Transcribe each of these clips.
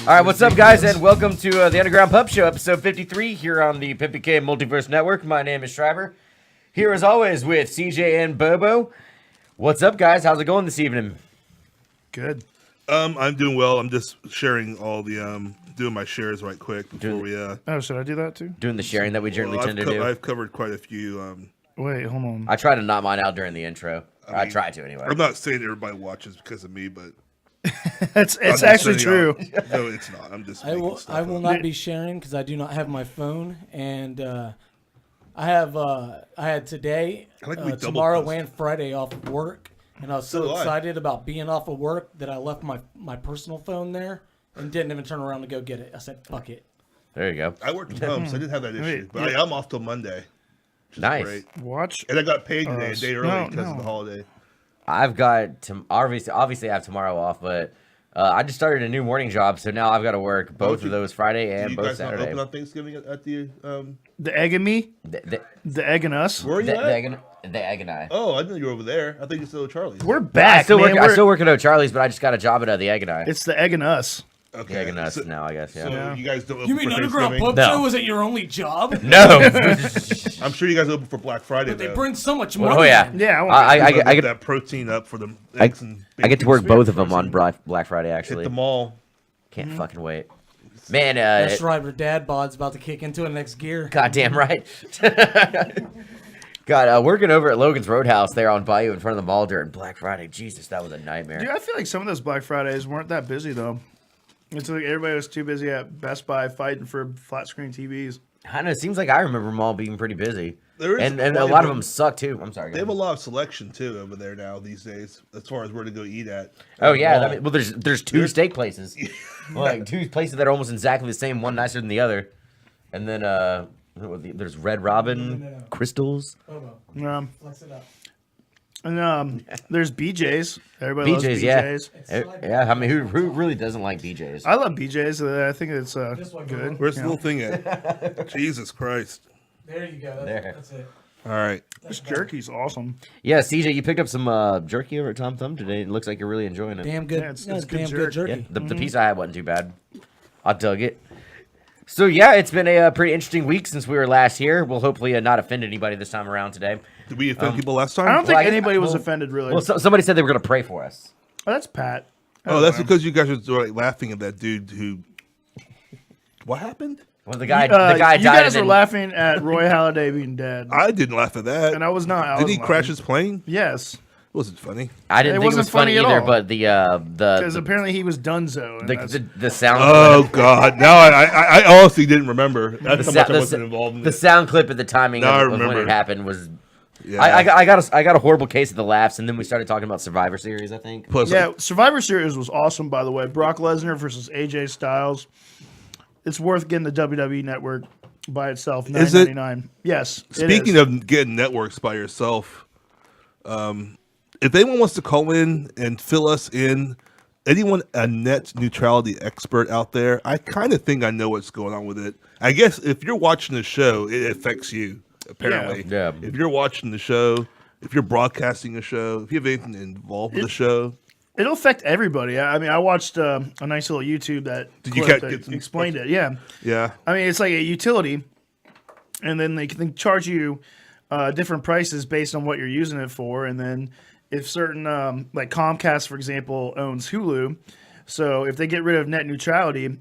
All right, what's up, guys, and welcome to the Underground Pub Show, episode 53, here on the PimpyK Multiverse Network. My name is Schreiber, here as always with CJ and Bobo. What's up, guys? How's it going this evening? Good. I'm doing well. I'm just sharing all the doing my shares right quick before we. Oh, should I do that too? Doing the sharing that we generally tend to do. I've covered quite a few. Wait, hold on. I try to knock mine out during the intro. I try to anyway. I'm not saying everybody watches because of me, but it's actually true. No, it's not. I'm just. I will not be sharing because I do not have my phone, and I had today, tomorrow, and Friday off of work, and I was so excited about being off of work that I left my personal phone there and didn't even turn around to go get it. I said, "Fuck it." There you go. I worked from home, so I didn't have that issue, but I'm off till Monday. Nice. Great. Watch. And I got paid today, a day early because of the holiday. I've got obviously I have tomorrow off, but I just started a new morning job, so now I've got to work both of those Friday and both Saturday. You guys not open on Thanksgiving at the Egg and Me? The Egg and Us? Where are you at? The Egg and I. Oh, I knew you were over there. I think you're still at Charlie's. We're back, I still work at O'Charlie's, but I just got a job at the Egg and I. It's the Egg and Us. Okay. The Egg and Us now, I guess, yeah. So you guys don't open You mean for Underground Thanksgiving? Pub Show was it your only job? No. I'm sure you guys open for Black Friday, But they though. bring so much money. Oh, yeah. Yeah, I get that protein up for the eggs and I get to work both of them on Black Friday, actually. Hit the mall. Can't fucking wait. Man, That's right, our dad bod's about to kick into a next gear. Goddamn right. God, working over at Logan's Roadhouse there on Bayou in front of the mall during Black Friday. Jesus, that was a nightmare. Dude, I feel like some of those Black Fridays weren't that busy, though. It's like everybody was too busy at Best Buy fighting for flat screen TVs. I know. It seems like I remember them all being pretty busy. There is and a lot of them suck, too. I'm sorry. They have a lot of selection, too, over there now these days, as far as where to go eat at. Oh, yeah. Well, there's two steak places. Like, two places that are almost exactly the same, one nicer than the other. And then there's Red Robin, Crystals. Flex it up. And there's BJ's. Everybody loves BJ's. Yeah. I mean, who really doesn't like BJ's? I love BJ's. I think it's good. Where's the little thing at? Jesus Christ. There you go. That's it. All right. This jerky's awesome. Yeah, CJ, you picked up some jerky over at Tom Thumb today. It looks like you're really enjoying it. Damn good. Yeah, it's damn good good jerky. Yeah, the piece I had wasn't too bad. I dug it. So, yeah, it's been a pretty interesting week since we were last here. We'll hopefully not offend anybody this time around today. Did we offend people last time? I don't think anybody was offended, really. Well, somebody said they were going to pray for us. Oh, that's Pat. Oh, that's because you guys were like, laughing at that dude who... What happened? Well, the guy died. You guys were laughing at Roy Halladay being dead. I didn't laugh at that. And I was not. Did he crash his plane? Yes. It wasn't funny. I didn't think it was funny either, but because apparently he was donezo. The sound. Oh God! Now I honestly didn't remember. That's how much I wasn't involved in the sound clip at the timing of when it happened was. Yeah. I got a horrible case of the laughs, and then we started talking about Survivor Series. I think. Plus, Survivor Series was awesome. By the way, Brock Lesnar versus AJ Styles. It's worth getting the WWE Network by itself. $9.99. Yes. Speaking of getting networks by yourself, if anyone wants to call in and fill us in anyone a net neutrality expert out there, I kind of think I know what's going on with it. I guess if you're watching the show, it affects you, apparently. Yeah. If you're watching the show, if you're broadcasting a show, if you have anything involved with the show. It'll affect everybody. I mean, I watched a nice little YouTube that explained it. Yeah. Yeah. I mean, it's like a utility, and then they can charge you different prices based on what you're using it for. And then if certain, like Comcast, for example, owns Hulu, so if they get rid of net neutrality,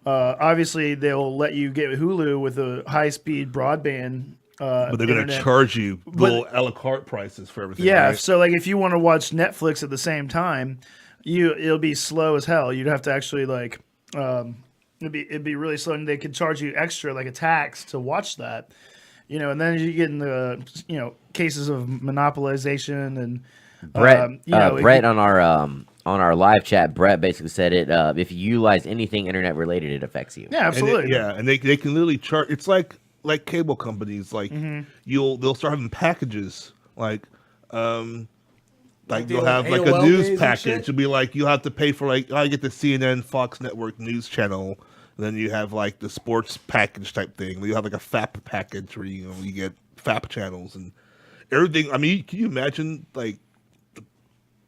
obviously they'll let you get Hulu with a high-speed broadband. But they're going to charge you little a la carte prices for everything. Yeah, right? so like if you want to watch Netflix at the same time, it'll be slow as hell. You'd have to actually like it'd be really slow, and they could charge you extra like a tax to watch that. And then you get in the cases of monopolization and Brett on our live chat. Brett basically said it. If you utilize anything internet related, it affects you. Yeah, absolutely. And they can literally charge. It's like cable companies, like they'll start having packages like they'll have like a news package. It'll be like you'll have to pay for like I get the CNN Fox Network news channel. And then you have like the sports package type thing. You have like a FAP package where you get FAP channels and everything. I mean, can you imagine like the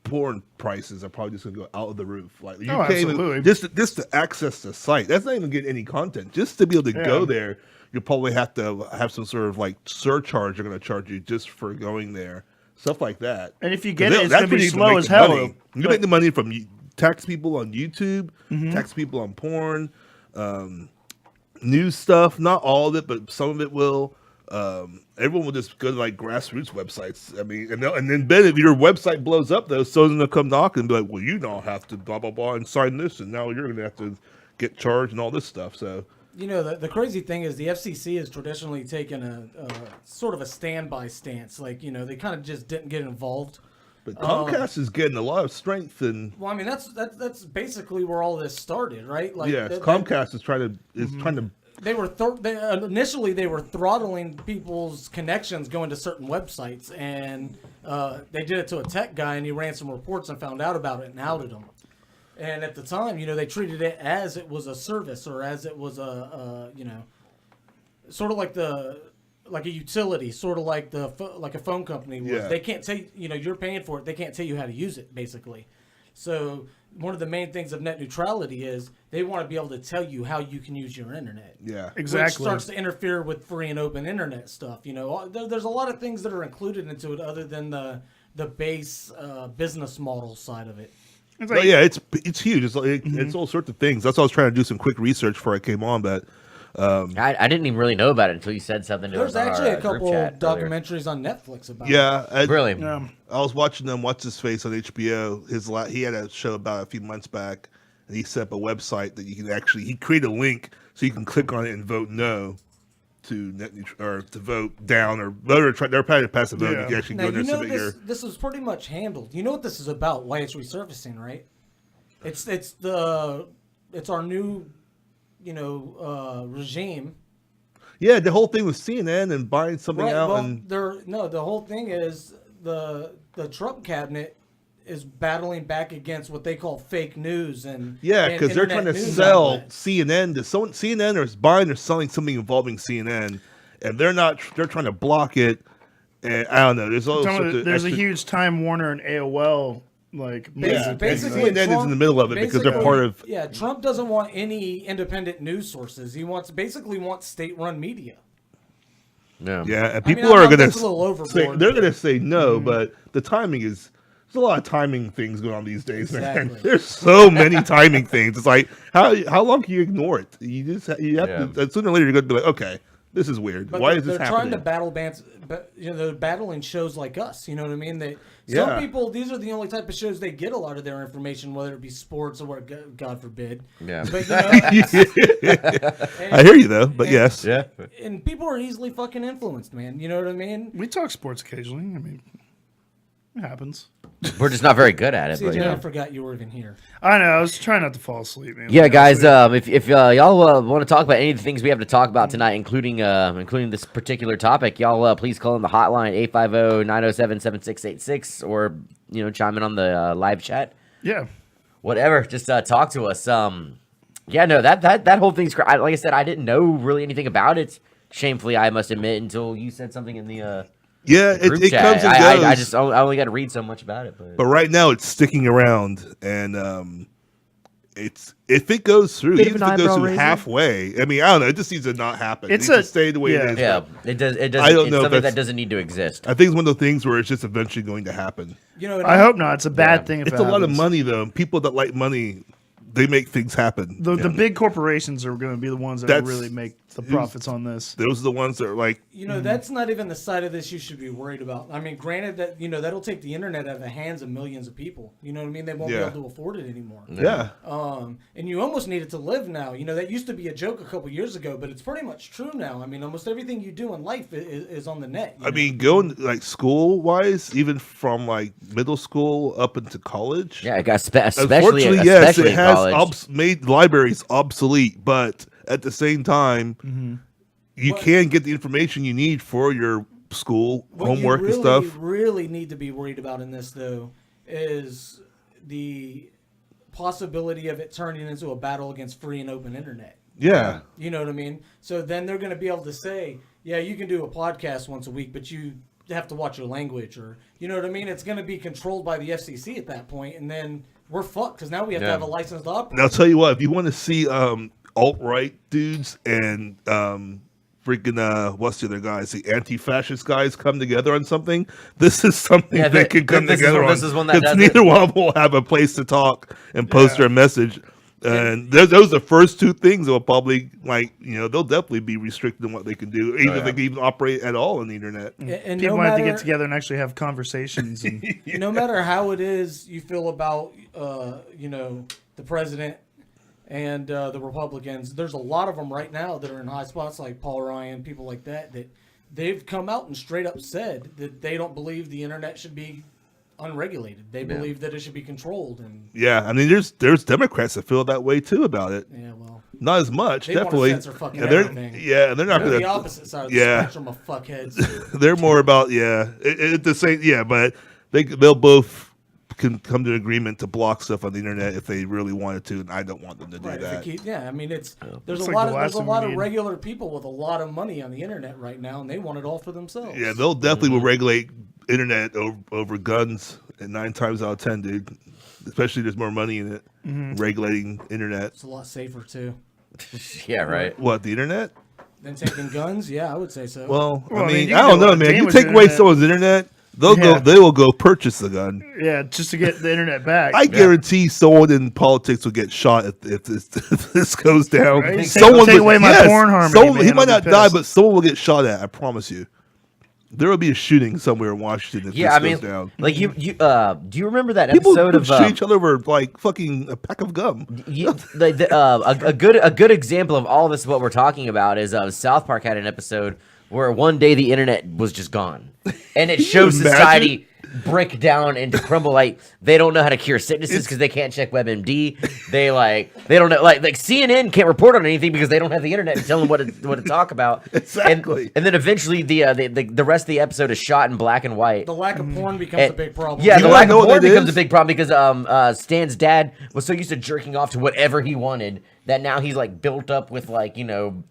porn prices are probably just gonna go out of the roof? Like you can't absolutely. even just to access the site. That's not even getting any content. Just to be able to go there. You'll probably have to have some sort of like surcharge they're going to charge you just for going there, stuff like that. And if you get it, it's going to be slow as hell. You make the money from tax people on YouTube, tax people on porn, news stuff. Not all of it, but some of it will. Everyone will just go to like grassroots websites. I mean, and then Ben, if your website blows up, though, someone's going to come knock and be like, "Well, you don't have to blah blah blah and sign this, and now you're going to have to get charged and all this stuff." So. The crazy thing is the FCC has traditionally taken a sort of a standby stance. Like, they kind of just didn't get involved. But Comcast is getting a lot of strength, and well, I mean that's basically where all this started, right? Like, Comcast is trying to. They were initially they were throttling people's connections going to certain websites, and they did it to a tech guy, and he ran some reports and found out about it and outed him. And at the time, they treated it as it was a service or as it was sort of like a utility, sort of like like a phone company was. Yeah. They can't tell you're paying for it. They can't tell you how to use it, basically. So one of the main things of net neutrality is they want to be able to tell you how you can use your internet. Yeah, exactly. Which starts to interfere with free and open internet stuff. There's a lot of things that are included into it other than the base business model side of it. It's huge. It's all sorts of things. That's why I was trying to do some quick research before I came on, but I didn't even really know about it until you said something to us. There's actually a couple documentaries on Netflix about it. Really? I was watching them. What's his face on HBO? He had a show about a few months back, and he set up a website that you can he created a link so you can click on it and vote no to or to vote down or vote. They're probably to pass a vote. You can actually go there and submit this is pretty much handled. You know what this is about? Why it's resurfacing, right? It's our new regime. Yeah, the whole thing with CNN and buying something out. Well, the whole thing is the Trump cabinet is battling back against what they call fake news because they're trying to sell CNN to someone. CNN is buying or selling something involving CNN, and they're trying to block it. And I don't know. There's a huge Time Warner and AOL. Basically, CNN is in the middle of it because they're part of. Yeah, Trump doesn't want any independent news sources. He wants state-run media. Yeah, and people are going to say no, Mm-hmm. but the timing is. There's a lot of timing things going on these days, exactly. man. There's so many timing things. It's like how long can you ignore it? You have to. Sooner or later, you're going to be like, okay, this is weird. Why is this happening? They're trying to they're battling shows like us. You know what I mean? Some people, these are the only type of shows they get a lot of their information, whether it be sports or God forbid. Yeah. But, I hear you though, but yes. Yeah. And people are easily fucking influenced, man. You know what I mean? We talk sports occasionally. I mean, it happens. We're just not very good at it. CJ, but, I forgot you were even here. I know. I was trying not to fall asleep, man. Yeah, guys. If y'all want to talk about any of the things we have to talk about tonight, including this particular topic, y'all please call in the hotline 850-907-7686 or chime in on the live chat. Yeah. whatever. Just talk to us. Yeah, no, that whole thing's like I said, I didn't know really anything about it. Shamefully, I must admit, until you said something in the group it chat. comes and goes. I only got to read so much about it. But right now, it's sticking around, and it's if it goes through, even if it goes through halfway. I mean, I don't know. It just needs to not happen. It needs to stay the way it is. Yeah, it does. It does. I don't know. It's something that doesn't need to exist. I think it's one of those things where it's just eventually going to happen. I hope not. It's a bad thing. If it's a lot of money, though. People that like money, they make things happen. The big corporations are going to be the ones that really make the profits on this. Those are the ones that are like... that's not even the side of this you should be worried about. I mean, granted that, that'll take the internet out of the hands of millions of people. You know what I mean? They won't be able to afford it anymore. Yeah. And you almost need it to live now. That used to be a joke a couple years ago, but it's pretty much true now. I mean, almost everything you do in life is on the net. I mean, going like school-wise, even from like middle school up into college. Yeah, especially it has college. made libraries obsolete, but at the same time, you can get the information you need for your school homework and stuff. What you really need to be worried about in this, though, is the possibility of it turning into a battle against free and open internet. Yeah. You know what I mean? So then they're going to be able to say, yeah, you can do a podcast once a week, but you have to watch your language, or you know what I mean? It's going to be controlled by the FCC at that point, and then we're fucked because now we have to have a licensed operator. And I'll tell you what, if you want to see alt-right dudes and freaking what's the other guys, the anti-fascist guys come together on something, this is something they can come together on. This is one that does neither one of them will have a place to talk and post their message. And those are the first two things that will probably, they'll definitely be restricted in what they can do, even if they can even operate at all on the internet. And people might have to get together and actually have conversations. And no matter how it is you feel about, the president and the Republicans, there's a lot of them right now that are in high spots, like Paul Ryan, people like that they've come out and straight up said that they don't believe the internet should be unregulated. They believe that it should be controlled. And I mean, there's Democrats that feel that way too about it. Yeah, well, not as much, they definitely. Want to censor fucking everything. And they're not going to the opposite side of the spectrum of fuckheads. They're more about the same. But they'll both can come to an agreement to block stuff on the internet if they really wanted to, and I don't want them to do that. I mean, there's a lot of regular people with a lot of money on the internet right now, and they want it all for themselves. Yeah, they'll definitely will regulate internet over guns, and 9 times out of 10, dude. Especially there's more money in it. Regulating internet. It's a lot safer too. Yeah, right. What, the internet? Than taking guns? Yeah, I would say so. Well, I mean, I don't know, man. You take away someone's internet, they will go purchase the gun. Yeah, just to get the internet back. I guarantee someone in politics will get shot if this goes down. Right? Someone take away my porn harmony. He might not die, but someone will get shot at. I promise you. There will be a shooting somewhere in Washington if this goes down. Like do you remember that People episode of shoot each other over like fucking a pack of gum? A good example of all this, what we're talking about, is South Park had an episode where one day the internet was just gone, and it shows society break down and to crumble. Like, they don't know how to cure sicknesses because they can't check WebMD. They don't know, like CNN can't report on anything because they don't have the internet to tell them what to talk about. Exactly. And then eventually the rest of the episode is shot in black and white. The lack of porn becomes a big problem. Yeah, the lack of porn becomes a big problem because Stan's dad was so used to jerking off to whatever he wanted that now he's like built up with and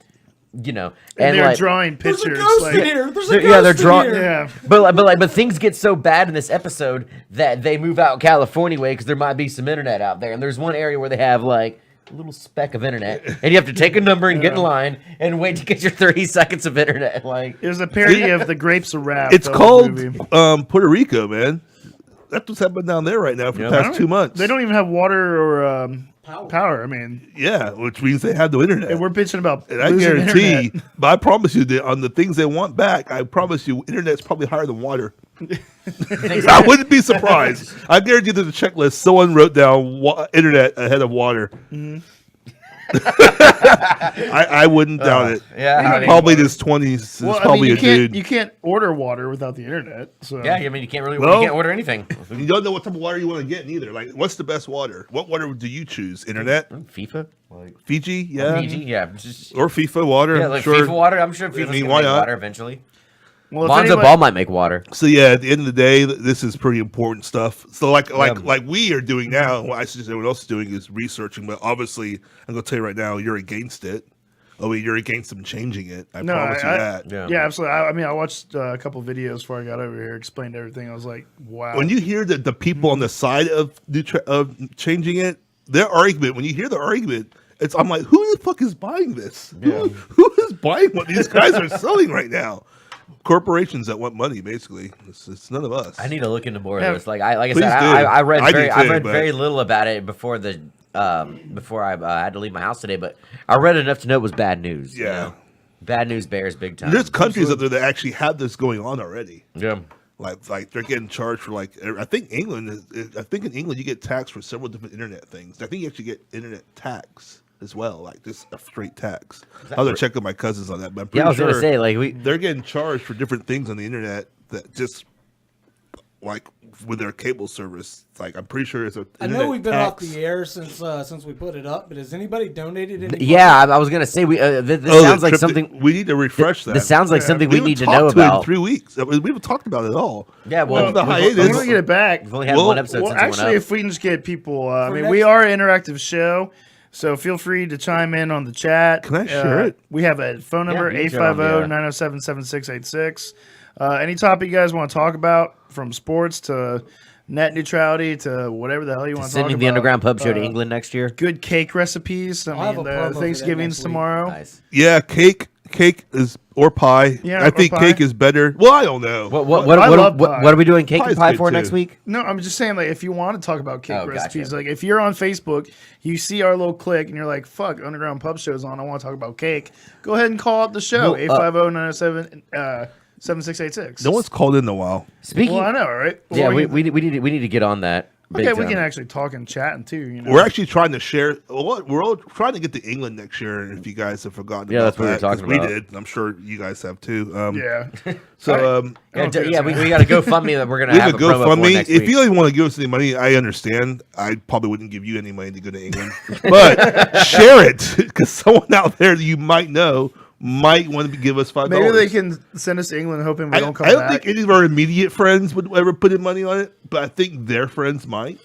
they're drawing pictures. There's a ghost in here. There's a ghost they're drawing. in here. Yeah, but things get so bad in this episode that they move out California way because there might be some internet out there, and there's one area where they have like a little speck of internet, and you have to take a number and get in line and wait to get your 30 seconds of internet. Like, it was a parody of The Grapes of Wrath. It's called Puerto Rico, man. That's what's happening down there right now for the past 2 months. They don't even have water or power. I mean, yeah, which means they have no internet. And we're bitching about, and I guarantee, but I promise you that on the things they want back, I promise you, internet's probably higher than water. I wouldn't be surprised. I guarantee there's a checklist. Someone wrote down internet ahead of water. Mm-hmm. I wouldn't doubt it. Yeah, probably this 20s is probably a dude. You can't order water without the internet. So. Yeah, I mean, you can't order anything. You don't know what type of water you want to get either. Like, what's the best water? What water do you choose? Internet? FIFA? Like Fiji? Yeah. Fiji, yeah. Or FIFA water. Yeah, like FIFA water. I'm sure FIFA's going to make water eventually. Well, Lonzo Ball might make water. So yeah, at the end of the day, this is pretty important stuff. So like we are doing now, what I suggest everyone else is doing is researching. But obviously, I'm gonna tell you right now, you're against it. You're against them changing it. I promise you that. Yeah, absolutely. I mean, I watched a couple videos before I got over here, explained everything. I was like, wow. When you hear the people on the side of changing it, their argument. When you hear the argument, I'm like, who the fuck is buying this? Yeah. Who is buying what these guys are selling right now? Corporations that want money, basically. It's none of us. I need to look into more of this. Like I Please said, do. I read I very little about it before I had to leave my house today. But I read enough to know it was bad news. Yeah. You know? Bad news bears big time. There's countries out there that actually have this going on already. Yeah. Like they're getting charged for I think England. I think in England you get taxed for several different internet things. I think you actually get internet tax as well, like just a straight tax. I was checking my cousins on that, but I'm pretty I was sure gonna say they're getting charged for different things on the internet that just like with their cable service. Like I'm pretty sure it's a. I know we've been off the air since we put it up, but has anybody donated any? Yeah, I was gonna say this sounds like something we need to refresh. This sounds like something we need to know about. In 3 weeks, we haven't talked about it at all. Yeah, well, the hiatus. We're gonna get it back. We've only had one episode well, since actually, it went up. if we can just get people, I mean, we are an interactive show. So feel free to chime in on the chat. Can I share it? We have a phone number, you can share it on the, 850-907-7686. Any topic you guys want to talk about, from sports to net neutrality to whatever the hell you want to talk about. Sending the Underground Pub Show to England next year. Good cake recipes. I have mean, a promo for that Thanksgiving's next week. tomorrow. Nice. Yeah, cake is or pie. Yeah, I think or pie. cake is better. Well, I don't know. What I love pie. are we doing cake and Pie's pie good, for too. next week? No, I'm just saying, like, if you want to talk about cake Oh, gotcha. recipes, like, if you're on Facebook, you see our little click, and you're like, fuck, Underground Pub Show's on, I want to talk about cake, go ahead and call up the show, Well, 850-907-7686. No one's called in a while. Speaking, Well, I know, right? yeah, Well, we need to get on that. Big okay, we time. can actually talk and chat and too. You know, We're actually trying to share. We're all trying to get to England next year. If you guys have forgotten, Yeah, about that's what we were that, 'cause talking we about. did. I'm sure you guys have too. yeah. So We got to GoFundMe that we're gonna we have have a a promo for GoFundMe. next If week. you don't even want to give us any money, I understand. I probably wouldn't give you any money to go to England, but share it because someone out there that you might know might want to give us $5. Maybe they can send us to England, hoping we don't come I don't back. think any of our immediate friends would ever put in money on it, but I think their friends might.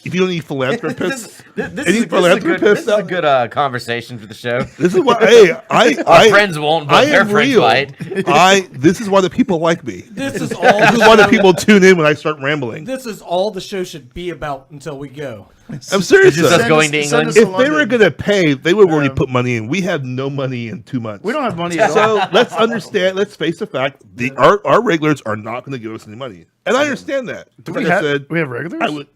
If you don't need philanthropists, This any is philanthropists a good conversation for the show. this is why. Hey, Our friends won't, but I their am friends real. might. This is why the people like me. This is all. This is why the people tune in when I start rambling. This is all the show should be about until we go. I'm serious. It's just us though. going to Send England. us to If they were London. going to pay, they would already put money in. We have no money in 2 months. We don't have money at all. So let's understand. Let's face the fact: our regulars are not going to give us any money, and I understand that. Like I said, we have regulars? I would.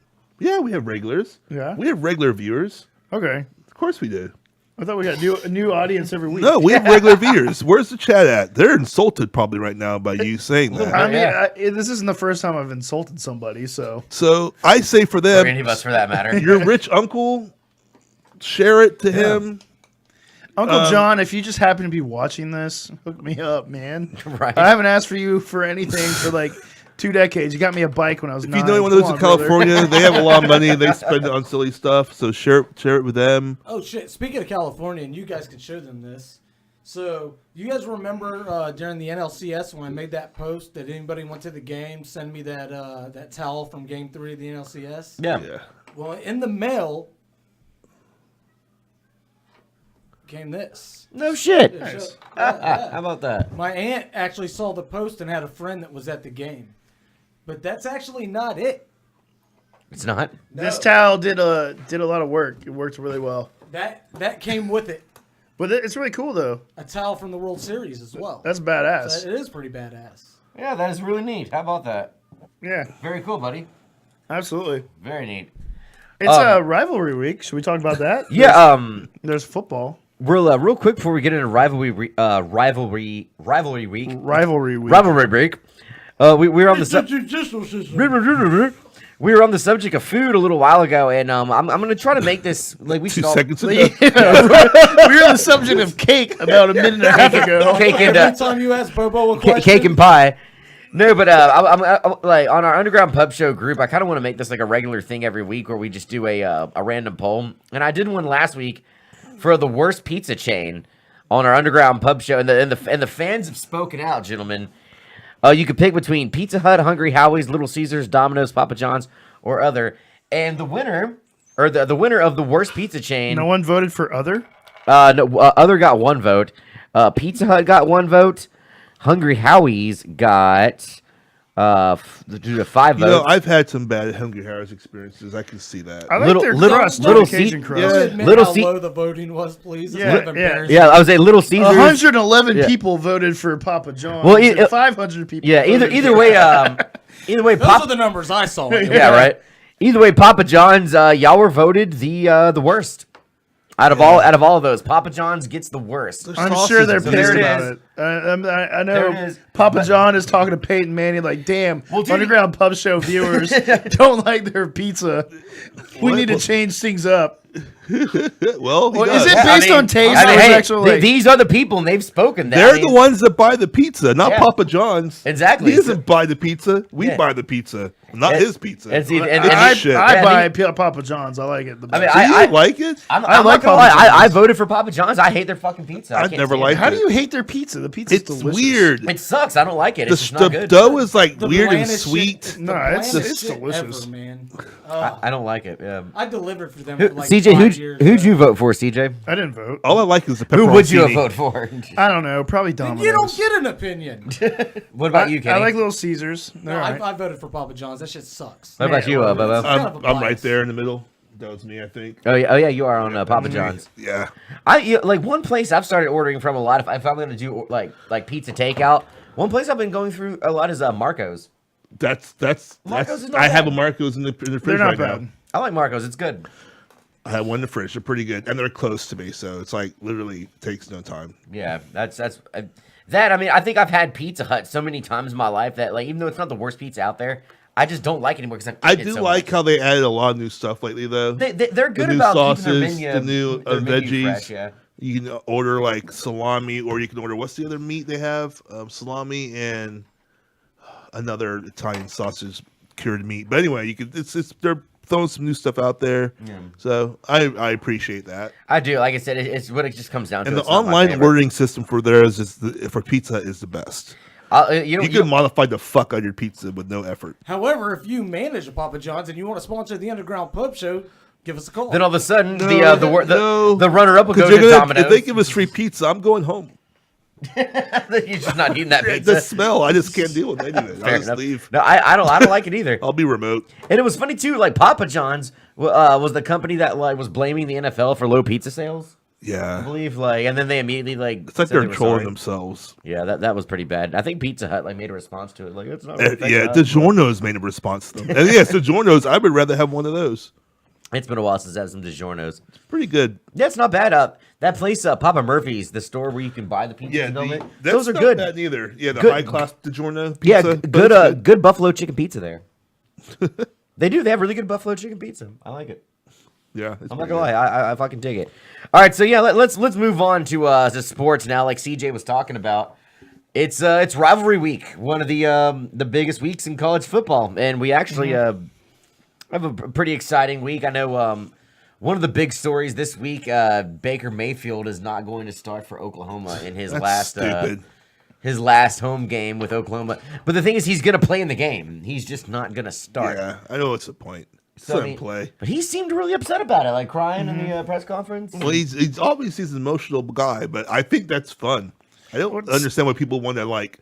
Yeah, we have regulars. Yeah? we have regular viewers. Okay. Of course, we do. I thought we got a new audience every week. No, we have regular viewers. Where's the chat at? They're insulted probably right now by you saying that. I mean, Yeah. this isn't the first time I've insulted somebody, so. So I say for Or them, any of us, for that matter. your rich uncle, share it to him. Uncle John, if you just happen to be watching this, hook me up, man. Right. I haven't asked for you for anything for like 2 decades. You got me a bike when I was If 9. you know anyone who lives in California, they have a lot of money. They spend it on silly stuff. So share it with them. Oh shit! Speaking of California, and you guys can show them this. So you guys remember during the NLCS when I made that post that anybody went to the game, send me that towel from Game 3 of the NLCS. Yeah. Well, in the mail came this. No shit. Yeah, so- How about that? My aunt actually saw the post and had a friend that was at the game, but that's actually not it. It's not. This No. towel did a lot of work. It worked really well. That came with it. But it's really cool though. A towel from the World Series as well. That's badass. So it is pretty badass. Yeah, that is really neat. How about that? Yeah, Very cool, buddy. absolutely. Very neat. It's a rivalry week. Should we talk about that? Yeah. There's football. Real quick before we get into rivalry week. Rivalry week. Rivalry break. We were on the we were on the subject of food a little while ago, and I'm gonna try to make this like we 2 should all seconds ago. we were on the subject of cake about a minute and a half ago. cake and Every time you ask Bobo a question, cake and pie. No, but I'm like on our Underground Pub Show group. I kind of want to make this like a regular thing every week where we just do a random poll. And I did one last week for the worst pizza chain on our Underground Pub Show, and the fans have spoken out, gentlemen. You could pick between Pizza Hut, Hungry Howie's, Little Caesars, Domino's, Papa John's, or other. And the winner, or the winner of the worst pizza chain. No one voted for other? No, other got 1 vote. Pizza Hut got 1 vote. Hungry Howie's got 5 votes. You know, I've had some bad Hungry Howie's experiences. I can see that. I like their crust, little Cajun crust. Yeah. Admit Little how C- low the voting was, please. It's Yeah, kind of embarrassing. Yeah, I was saying Little Caesars. 111 Yeah. people voted for Papa John's. Well, and 500 people. Yeah, voted either for- way, either way, Those are the numbers I saw. yeah, right. Either way, Papa John's, y'all were voted the worst. Out of all of those, Papa John's gets the worst. I'm sure they're Sausages. pissed There it about is. it. I There it know is. Papa John is talking to Peyton Manning like, damn, Well, dude, Underground Pub Show viewers don't like their pizza. We need to change things up. Well, he Well, does. is it based on taste or is hey, it actually like, these are the people, and they've spoken. They're the ones that buy the pizza, not Yeah. Papa John's. Exactly. He doesn't buy the pizza. We Yeah. buy the pizza, not And- his pizza. and see, and- It's and- I shit. Yeah, buy Papa John's. I like it. The I mean, best. Do you I like it? I'm I not like gonna lie. Papa John's. I voted for Papa John's. I hate their fucking pizza. I I've can't never stand liked it. How do you hate their pizza? The pizza's It's delicious. weird. It sucks. I don't like it. It's just The not good. dough is like The weird and blandest sweet. shit- No, the it's blandest shit delicious. ever, man. I don't like it. Yeah. I delivered for them for like CJ, 5 years. who'd you vote for, CJ? I didn't vote. All I like is the pepperoni. Who would you have voted for? I don't know. Probably Domino's. You don't get an opinion. What about you, Kenny? I like Little Caesars. No, All right. I voted for Papa John's. That shit sucks. What about you, Bobo? kind of a I'm right bias. there in the middle. That was me, I think. Oh yeah, you are on Papa John's. Yeah. Like one place I've started ordering from a lot. If I'm gonna do like pizza takeout, one place I've been going through a lot is Marco's. That's Marco's is not I have bad. a Marco's in the fridge They're not right bad. now. I like Marco's. It's good. I have one in the fridge. They're pretty good, and they're close to me, so it's like literally takes no time. Yeah, that's that. I mean, I think I've had Pizza Hut so many times in my life that like even though it's not the worst pizza out there, I just don't like it anymore because I do like how they added a lot of new stuff lately, though. they're good the new about sauces, keeping their menu, the new their menu veggies. fresh, yeah. You can order like salami, or you can order what's the other meat they have? Salami and another Italian sausage cured meat. But anyway, you can. It's they're throwing some new stuff out there. Yeah. So I appreciate that. I do. Like I said, it's what it just comes down to. And the It's not my online favorite. ordering system for theirs is for pizza is the best. You can modify the fuck out of your pizza with no effort. However, if you manage a Papa John's and you want to sponsor the Underground Pub Show, give us a call. Then all of a sudden, No. the runner-up will go 'Cause to Domino's. if they give us free pizza, I'm going home. You're just not eating that The pizza. smell, I just can't deal with any of it. Fair I'll just enough. leave. No, I don't like it either. I'll be remote. And it was funny too. Like Papa John's was the company that like was blaming the NFL for low pizza sales. I Yeah. believe like, and then they immediately like. It's like said they're they were trolling sorry. themselves. Yeah, that was pretty bad. I think Pizza Hut like made a response to it. Like it's not. Really affecting Yeah, us, DiGiorno's made a response to them. And yes, DiGiorno's, I would rather have one of those. but it's been a while since I had some DiGiorno's. Pretty good. Yeah, it's not bad. That place, Papa Murphy's, the store where you can buy the pizza. Yeah, and all that, that's those are not good. bad neither. Yeah, the Good- high class DiGiorno pizza. Yeah, but good. it's Good buffalo chicken pizza there. They do. They have really good buffalo chicken pizza. I like it. Yeah, it's I'm not pretty gonna good. lie, I fucking dig it. All right, so yeah, let's move on to sports now. Like CJ was talking about, it's rivalry week, one of the biggest weeks in college football, and we actually have a pretty exciting week. I know one of the big stories this week, Baker Mayfield is not going to start for Oklahoma in his That's stupid. his last home game with Oklahoma. But the thing is, he's gonna play in the game. He's just not gonna start. Yeah, I know what's the point. So, I Let him mean, play. But he seemed really upset about it, like crying in the press conference. Well, he's obviously an emotional guy, but I think that's fun. I don't understand why people want to like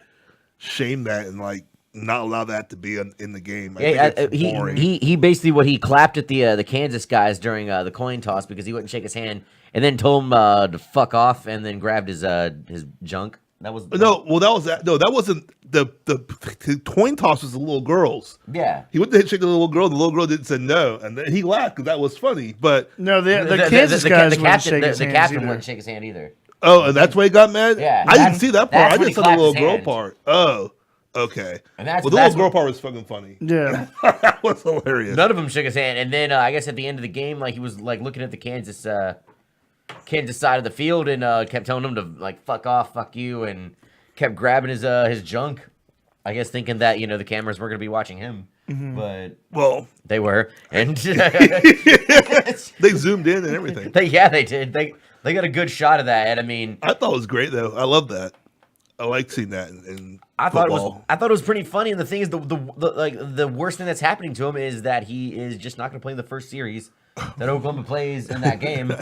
shame that and like not allow that to be in the game. I think it's boring. he basically what he clapped at the Kansas guys during the coin toss because he wouldn't shake his hand, and then told him to fuck off, and then grabbed his junk. That was No, well, that wasn't the coin toss was the little girls. Yeah. He went to shake the little girl. The little girl didn't say no, and then he laughed because that was funny. But No, the Kansas guys wouldn't shake his hands captain either. wouldn't shake his hand either. oh, and that's why he got mad. Yeah, I didn't see that part. that's I when just he saw the clapped little his girl hands. part. Oh, okay. And that's well, the that's little girl what- part was fucking funny. Yeah. That was hilarious. None of them shook his hand, and then I guess at the end of the game, like he was like looking at the Kansas side of the field and kept telling him to like fuck off, fuck you, and kept grabbing his junk. I guess thinking that the cameras weren't gonna be watching him, but Well, they were, and they zoomed in and everything. they did. They got a good shot of that, and I mean, I thought it was great though. I love that. I like seeing that in I football. thought it was pretty funny. And the thing is, the worst thing that's happening to him is that he is just not going to play in the first series that Oklahoma plays in that game.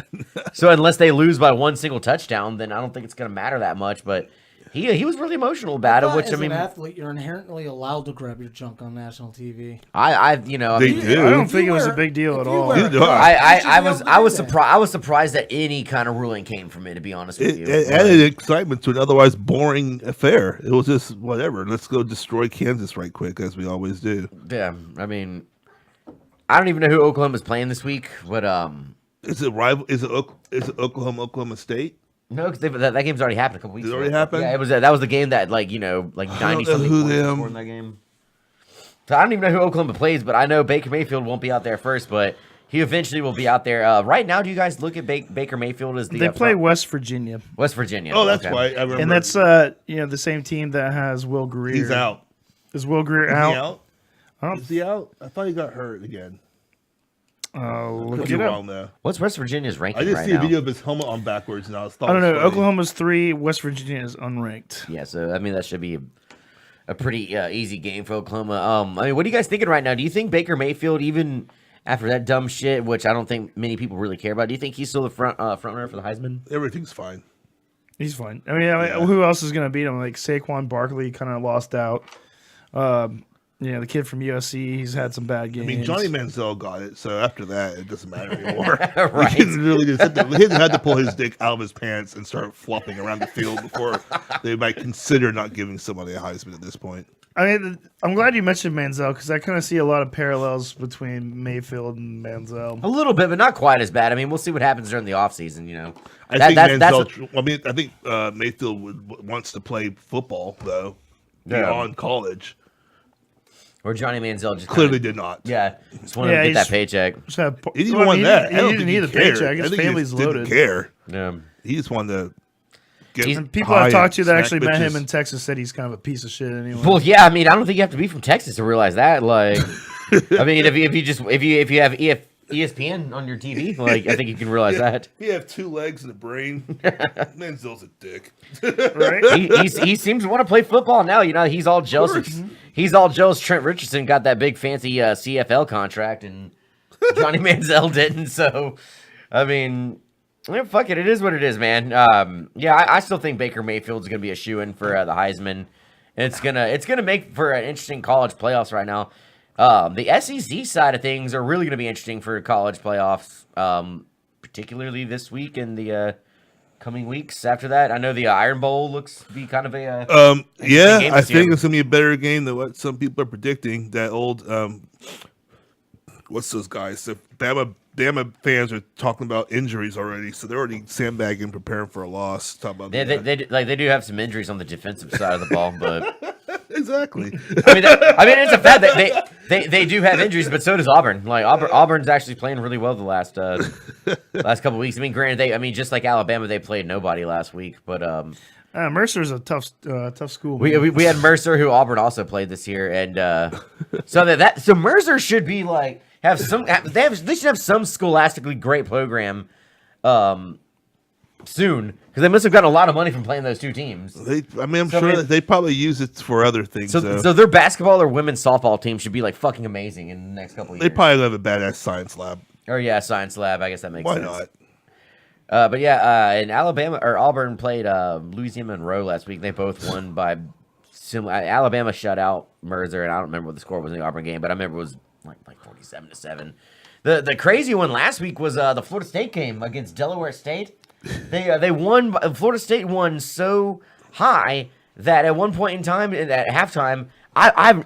So unless they lose by one single touchdown, then I don't think it's going to matter that much. But he was really emotional about it. Which as I mean, an athlete, you're inherently allowed to grab your junk on national TV. I don't think it was a big deal at all. I was surprised that any kind of ruling came from it. To be honest with you, it added excitement to an otherwise boring affair. It was just whatever. Let's go destroy Kansas right quick, as we always do. Yeah, I mean, I don't even know who Oklahoma's playing this week, but is it rival? Is it Oklahoma State? No, because that game's already happened a couple weeks ago. It already happened? Yeah, it was that was the game that 90-something points scored in that game. So I don't even know who Oklahoma plays, but I know Baker Mayfield won't be out there first, but he eventually will be out there. Right now, do you guys look at Baker Mayfield as the? They play West Virginia. West Virginia. Oh, that's right. I remember. And that's the same team that has Will Greer. He's out. Is Will Greer out? Is he out? I thought he got hurt again. Look Could be wrong though. What's West Virginia's ranking I just right see now? a video of his helmet on backwards, and I don't know. Oklahoma's 3, West Virginia is unranked. Yeah, so I mean that should be a pretty easy game for Oklahoma. I mean, what are you guys thinking right now? Do you think Baker Mayfield, even after that dumb shit, which I don't think many people really care about, do you think he's still the front runner for the Heisman? Everything's fine. He's fine. I mean, who else is going to beat him? Like Saquon Barkley kind of lost out. The kid from USC, he's had some bad games. I mean, Johnny Manziel got it, so after that, it doesn't matter anymore. Right. He had to pull his dick out of his pants and start flopping around the field before they might consider not giving somebody a Heisman at this point. I mean, I'm glad you mentioned Manziel because I kind of see a lot of parallels between Mayfield and Manziel. A little bit, but not quite as bad. I mean, we'll see what happens during the offseason, I think Mayfield wants to play football, though, beyond college. Or Johnny Manziel just clearly did not. Yeah, just wanted to get that paycheck. He didn't want that. He didn't need the paycheck. His family's loaded. Didn't care. Yeah. He just wanted to get. And people I've talked to that actually met him in Texas said he's kind of a piece of shit anyway. Well, yeah, I mean, I don't think you have to be from Texas to realize that. Like, I mean, if you have ESPN on your TV, like, I think you can realize that. You have 2 legs and a brain. Manziel's a dick. Right? He seems to want to play football now. You know, he's all jealous. He's all jealous. Trent Richardson got that big fancy CFL contract, and Johnny Manziel didn't. So, I mean, fuck it. It is what it is, man. I still think Baker Mayfield's gonna be a shoo-in for the Heisman. And it's gonna make for an interesting college playoffs right now. The SEC side of things are really gonna be interesting for college playoffs, particularly this week and the coming weeks after that. I know the Iron Bowl looks to be kind of a I think it's gonna be a better game than what some people are predicting. That old what's those guys? The Bama fans are talking about injuries already, so they're already sandbagging, preparing for a loss. Talk about they do have some injuries on the defensive side of the ball, but exactly. I mean, it's a fact that they do have injuries, but so does Auburn. Like Auburn's actually playing really well the last couple weeks. I mean, granted, just like Alabama, they played nobody last week, but Mercer's a tough school. We had Mercer, who Auburn also played this year, and so Mercer should be like they should have some scholastically great program soon, because they must have gotten a lot of money from playing those 2 teams. I'm sure that they probably use it for other things. So their basketball or women's softball team should be like fucking amazing in the next couple of years. They probably have a badass science lab. Or science lab. I guess that makes sense. Why not? And Alabama or Auburn played Louisiana Monroe last week. They both won by similar. Alabama shut out Mercer, and I don't remember what the score was in the Auburn game, but I remember it was like 47-7. The crazy one last week was the Florida State game against Delaware State. They won. Florida State won so high that at one point in time, at halftime, I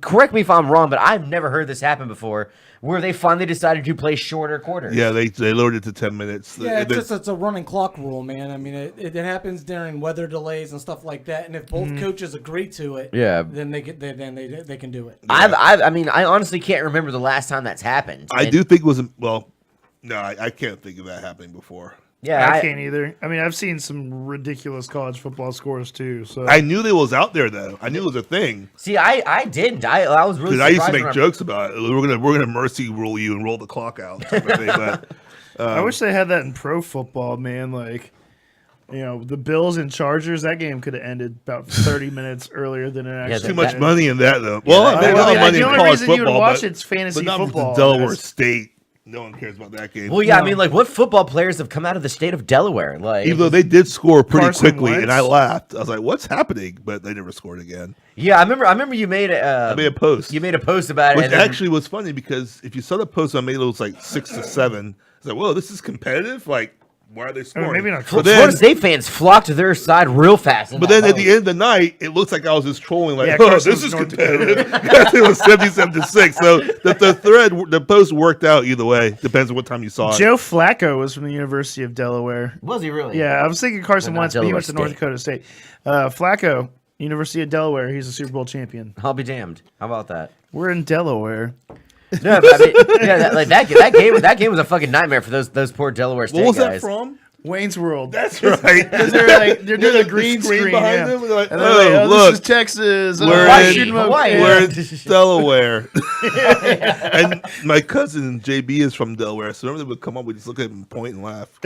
correct me if I'm wrong, but I've never heard this happen before, where they finally decided to play shorter quarters. Yeah, they lowered it to 10 minutes. Yeah, it's a running clock rule, man. I mean, it happens during weather delays and stuff like that. And if both coaches agree to it, then they can do it. Yeah. I honestly can't remember the last time that's happened. I do think it was I can't think of that happening before. Yeah, I can't either. I mean, I've seen some ridiculous college football scores too. So I knew they was out there though. I knew it was a thing. See, I didn't. I was really. I used to make jokes about it. We're gonna mercy rule you and roll the clock out type of thing. But I wish they had that in pro football, man. Like The Bills and Chargers, that game could have ended about 30 minutes earlier than it actually Too much money in that, though. Well, the only reason you would watch it's fantasy but not football. Delaware State. No one cares about that game. Well, yeah, I mean, like, what football players have come out of the state of Delaware? Like, even though they did score pretty Carson quickly, Wentz. and I laughed. I was like, "What's happening?" But they never scored again. yeah, I remember you made I made a post. You made a post about it. Which and then- actually was funny because if you saw the post I made, it was like 6 to 7. It's like, whoa, this is competitive. Like, why are they scoring? maybe not. But Florida State fans flocked to their side real fast. But then at the end of the night, it looks like I was just trolling, like, Yeah, oh, Carson this was is North competitive. It was 77-6. So the post worked out either way. Depends on what time you saw it. Joe Flacco was from the University of Delaware. Was he really? Yeah, I was thinking Carson But not Wentz, but he went to Delaware North Dakota State. Flacco, University of Delaware. He's a Super Bowl champion. I'll be damned. How about that? We're in Delaware. No, but I mean, yeah, that game was a fucking nightmare for those poor Delaware State What was guys. that from? Wayne's World. That's right. They're doing Yeah, a green screen behind yeah. them. They're like, And they're like, oh, this look. is Texas. We're Hawaii. We're in Delaware. And my cousin JB is from Delaware, so whenever they would come up, we just look at him and point and laugh.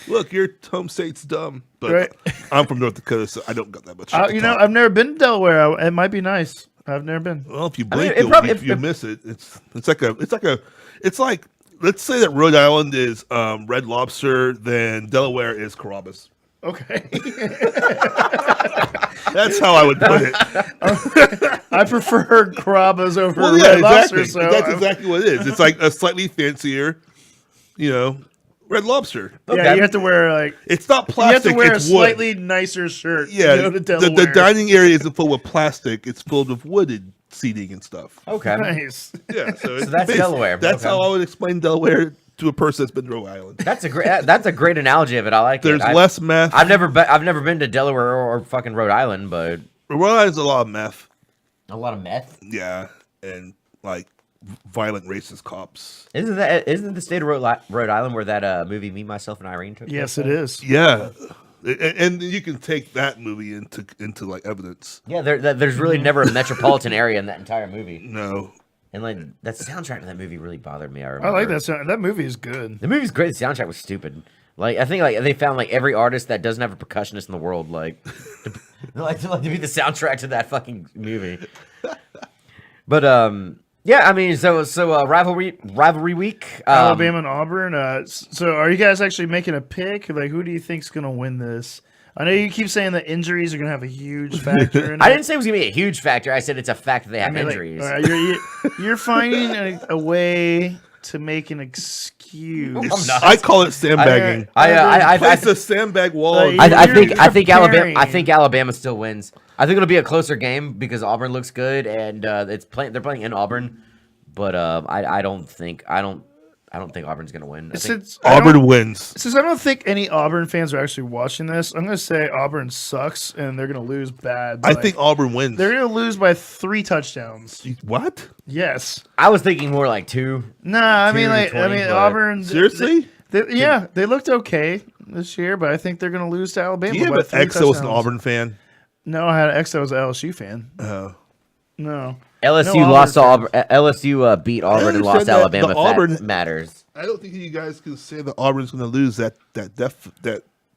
Look, your home state's dumb, but Right. I'm from North Dakota, so I don't got that much. shit to talk. I've never been to Delaware. It might be nice. I've never been. Well, if you I mean, blink, you miss it. It's like let's say that Rhode Island is Red Lobster, then Delaware is Carrabba's. Okay. That's how I would put it. I prefer Carrabba's over Well, yeah, Red exactly. Lobster. So That's exactly what it is. It's like a slightly fancier, Red Lobster. yeah, you have to wear It's not you plastic. have to wear a it's wood. slightly nicer shirt. Yeah, to go to the Delaware. dining area isn't full with plastic. It's filled with wooded seating and stuff. Okay. Nice. Yeah, so, that's Delaware. That's Okay. how I would explain Delaware to a person that's been to Rhode Island. That's a great analogy of it. I like There's it. less meth. I've never been to Delaware or fucking Rhode Island, but Rhode Island's a lot of meth. a lot of meth. Yeah, and like violent racist cops. Isn't the state of Rhode Island where that movie Me, Myself, and Irene took place? Yes, it is. Yeah, and you can take that movie into like evidence. Yeah, there's really never a metropolitan area in that entire movie, No, and like that soundtrack to that movie really bothered me. I I remember. like that sound. That movie is good. The movie's great. The soundtrack was stupid. Like I think like they found like every artist that doesn't have a percussionist in the world like to be the soundtrack to that fucking movie. But yeah, I mean so rivalry week. Alabama and Auburn. So are you guys actually making a pick? Like, who do you think's gonna win this? I know you keep saying that injuries are gonna have a huge factor in it. I didn't say it was gonna be a huge factor. I said it's a fact that they have injuries. All right, you're finding a way to make an excuse. I'm not. I call it sandbagging. I Place the sandbag wall. I think comparing. Alabama still wins. I think it'll be a closer game because Auburn looks good and they're playing in Auburn, but I don't think Auburn's gonna win. I think, Auburn wins. Since I don't think any Auburn fans are actually watching this, I'm going to say Auburn sucks and they're going to lose bad. I think Auburn wins. they're going to lose by 3 touchdowns. What? Yes. I was thinking more like 2. Nah, I mean, 20, but- Auburn. Seriously? They looked okay this year, but I think they're going to lose to Alabama. Do you by have 3 an ex that was an touchdowns. Auburn fan? No, I had an ex that was an LSU fan. Oh. No. LSU No lost to Auburn Auburn. LSU beat Auburn and lost to understand that Alabama. the Auburn- Matters. I don't think you guys can say that Auburn's going to lose that.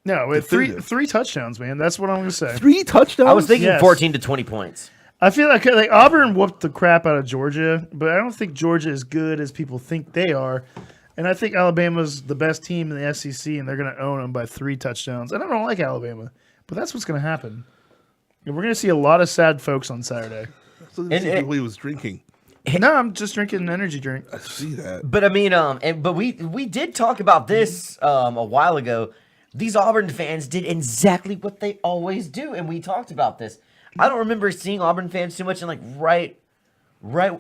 No, with Definitive. three touchdowns, man. That's what I'm going to say. 3 touchdowns? I was thinking Yes. 14 to 20 points. I feel like Auburn whooped the crap out of Georgia, but I don't think Georgia is good as people think they are. And I think Alabama's the best team in the SEC, and they're going to own them by 3 touchdowns. And I don't like Alabama, but that's what's going to happen. And we're going to see a lot of sad folks on Saturday. So this is what he was drinking. No, I'm just drinking an energy drink. I see that. But I mean, but we did talk about this a while ago. These Auburn fans did exactly what they always do, and we talked about this. I don't remember seeing Auburn fans too much, and like right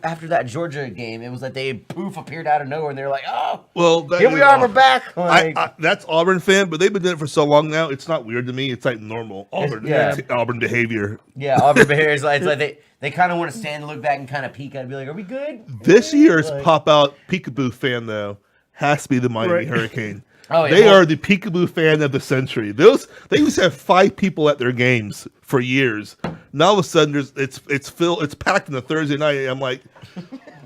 after that Georgia game, it was like they appeared out of nowhere, and they're like, "Oh, Well, here we are, we're back." Like, that's Auburn fan, but they've been doing it for so long now. It's not weird to me. It's like normal Auburn Auburn behavior. yeah, Auburn behaviors like it's like they kind of want to stand and look back and kind of peek at it and be like, "Are we good?" This year's pop out peekaboo fan though has to be the Miami Hurricane. Oh, yeah. They are the peekaboo fan of the century. They used to have 5 people at their games for years. Now all of a sudden it's packed on a Thursday night. And I'm like,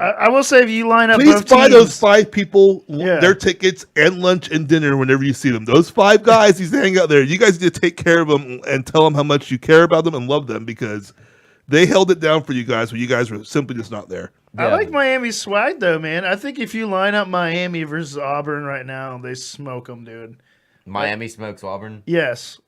I will say if you line up please both buy teams, those 5 people their tickets and lunch and dinner whenever you see them. Those 5 guys used to hang out there. You guys need to take care of them and tell them how much you care about them and love them because they held it down for you guys when you guys were simply just not there. I like Miami's swag though, man. I think if you line up Miami versus Auburn right now, they smoke them, dude. Miami smokes Auburn. Yes.